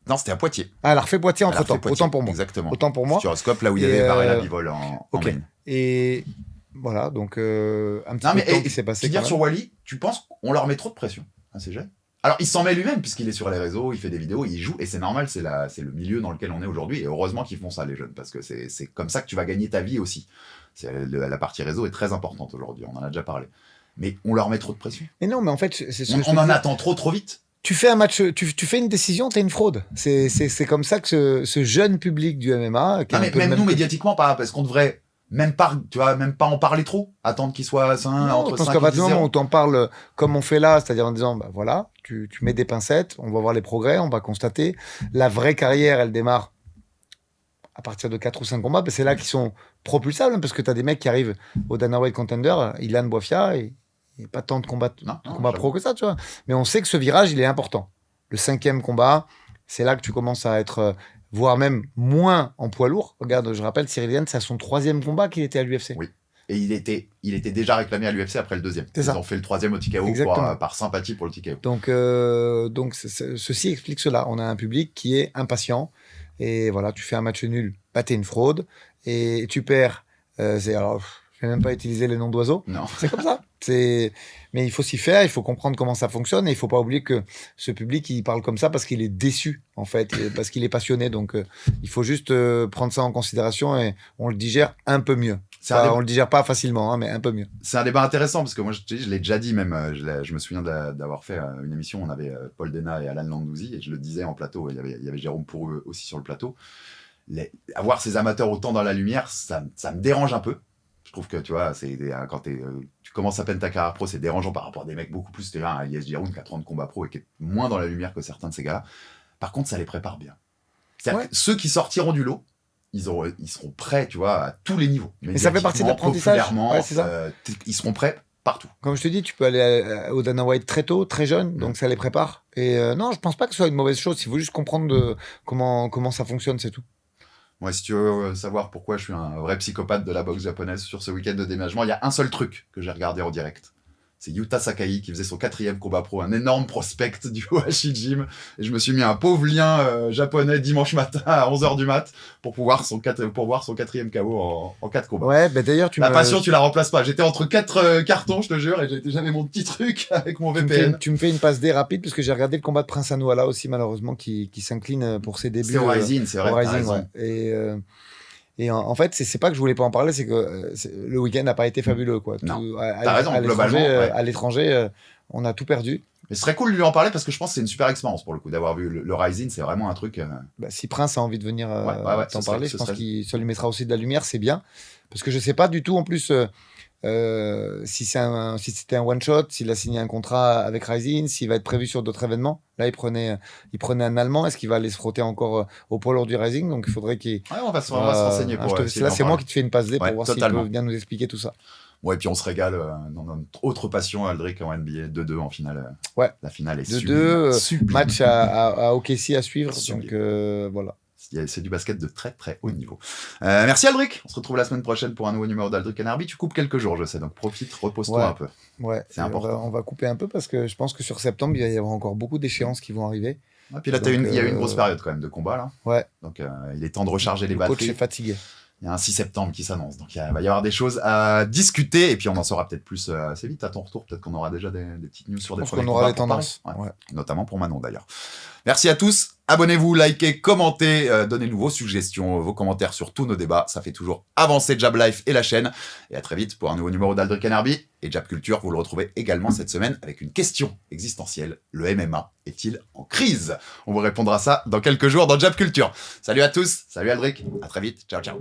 Non, c'était à Poitiers. Ah, elle a refait Poitiers entre-temps. Autant pour moi. Exactement. Autant pour moi. Sur Horoscope, là où il y avait Varela Bivol en main. Et voilà, donc un petit peu de temps qui s'est passé. Dire sur Wally, tu penses qu'on leur met trop de pression à ces jeunes? Alors, il s'en met lui-même, puisqu'il est sur les réseaux, il fait des vidéos, il joue, et c'est normal, c'est le milieu dans lequel on est aujourd'hui, et heureusement qu'ils font ça, les jeunes, parce que c'est comme ça que tu vas gagner ta vie aussi. La partie réseau est très importante aujourd'hui, on en a déjà parlé. Mais on leur met trop de pression. Mais non, mais en fait, on en attend trop vite. Tu fais un match, tu fais une décision, t'es une fraude. C'est comme ça que ce jeune public du MMA... Non, mais même nous, médiatiquement, pas, parce qu'on devrait... Même pas en parler trop, attendre qu'il soit sain, entre 5 et 10 heures. Parce qu'à partir du moment où t'en parles comme on fait là, c'est-à-dire en disant, bah voilà, tu mets des pincettes, on va voir les progrès, on va constater. La vraie carrière, elle démarre à partir de 4 ou 5 combats, c'est là qu'ils sont propulsables, parce que t'as des mecs qui arrivent au Dana White Contender, Ilan Boifia, et il n'y a pas tant de combats pro que ça, tu vois. Mais on sait que ce virage, il est important. Le 5e combat, c'est là que tu commences à être... voire même moins en poids lourd. Regarde, je rappelle, Cyril Gann, c'est à son 3e combat qu'il était à l'UFC. Oui. Et il était déjà réclamé à l'UFC après le 2e. Ils ont fait le 3e au TKO par sympathie pour le TKO. Donc ceci explique cela. On a un public qui est impatient. Et voilà, tu fais un match nul, bah, t'es une fraude. Et tu perds. Alors, je vais même pas utiliser les noms d'oiseaux. Non. C'est comme ça. Mais il faut s'y faire, il faut comprendre comment ça fonctionne, et il faut pas oublier que ce public, il parle comme ça parce qu'il est déçu, en fait, parce qu'il est passionné. Donc, il faut juste prendre ça en considération, et on le digère un peu mieux. On le digère pas facilement, hein, mais un peu mieux. C'est un débat intéressant, parce que moi, je l'ai déjà dit même, je me souviens d'avoir fait une émission, on avait Paul Dena et Alan Landouzi, et je le disais en plateau, il y avait Jérôme Pourreux aussi sur le plateau. Avoir ces amateurs autant dans la lumière, ça me dérange un peu. Je trouve que, tu vois, quand tu commences à peine ta carrière pro, c'est dérangeant par rapport à des mecs beaucoup plus. Tu vois, Elias Giroud qui a 30 combats pro et qui est moins dans la lumière que certains de ces gars-là. Par contre, ça les prépare bien. C'est-à-dire que ceux qui sortiront du lot, ils seront prêts, tu vois, à tous les niveaux. Mais ça fait partie de l'apprentissage. Ils seront prêts partout. Comme je te dis, tu peux aller au Dana White très tôt, très jeune, donc ça les prépare. Et non, je pense pas que ce soit une mauvaise chose. Il faut juste comprendre comment ça fonctionne, c'est tout. Moi, si tu veux savoir pourquoi je suis un vrai psychopathe de la boxe japonaise sur ce week-end de déménagement, il y a un seul truc que j'ai regardé en direct. C'est Yuta Sakai qui faisait son 4e combat pro, un énorme prospect du Ohashi Gym. Et je me suis mis un pauvre lien japonais dimanche matin à 11h du mat pour voir son 4e KO en 4 combats. Ouais, bah d'ailleurs, la passion, tu la remplaces pas. J'étais entre 4 cartons, je te jure, et j'avais mon petit truc avec mon VPN. Tu me fais une passe D rapide, parce que j'ai regardé le combat de Prince Anouala aussi, malheureusement, qui s'incline pour ses débuts. C'est au Rising, c'est vrai. Au Rising, ouais. Et en fait, c'est pas que je voulais pas en parler, c'est que le week-end n'a pas été fabuleux, quoi. Non, t'as raison, globalement. À l'étranger, on a tout perdu. Mais ce serait cool de lui en parler, parce que je pense que c'est une super expérience pour le coup d'avoir vu le Rising, c'est vraiment un truc. Si Prince a envie de venir t'en parler, je pense que ça lui mettra aussi de la lumière, c'est bien. Parce que je sais pas du tout en plus si c'était un one shot, s'il a signé un contrat avec Rising, s'il va être prévu sur d'autres événements. Là, il prenait un Allemand. Est-ce qu'il va aller se frotter encore au poids lourd du Rising? Donc il faudrait qu'il. Ouais, on va se renseigner pour. Là, c'est moi qui te fais une passe D pour voir s'il peut totalement. bien nous expliquer tout ça. Ouais, et puis on se régale dans notre autre passion, Aldric en NBA 2-2 en finale. Ouais. La finale est 2-2, sublime. match à OKC à suivre. Sublime. Donc voilà. C'est du basket de très très haut niveau. Merci Aldric. On se retrouve la semaine prochaine pour un nouveau numéro d'Aldric Narby. Tu coupes quelques jours, je sais, donc profite, repose-toi un peu. Ouais, c'est important. On va couper un peu parce que je pense que sur septembre, il va y avoir encore beaucoup d'échéances qui vont arriver. Et puis là, il y a eu une grosse période quand même de combat là. Ouais. Donc il est temps de recharger les batteries. Le coach est fatigué. Il y a un 6 septembre qui s'annonce, donc il va y avoir des choses à discuter, et puis on en saura peut-être plus assez vite à ton retour. Peut-être qu'on aura déjà des petites news sur des premiers combats. Je pense qu'on aura des tendances. Ouais. Notamment pour Manon d'ailleurs. Merci à tous, abonnez-vous, likez, commentez, donnez-nous vos suggestions, vos commentaires sur tous nos débats, ça fait toujours avancer Jab Life et la chaîne. Et à très vite pour un nouveau numéro d'Aldric Narby. Et Jab Culture, vous le retrouvez également cette semaine avec une question existentielle. Le MMA est-il en crise? On vous répondra ça dans quelques jours dans Jab Culture. Salut à tous, salut Aldric, à très vite, ciao ciao.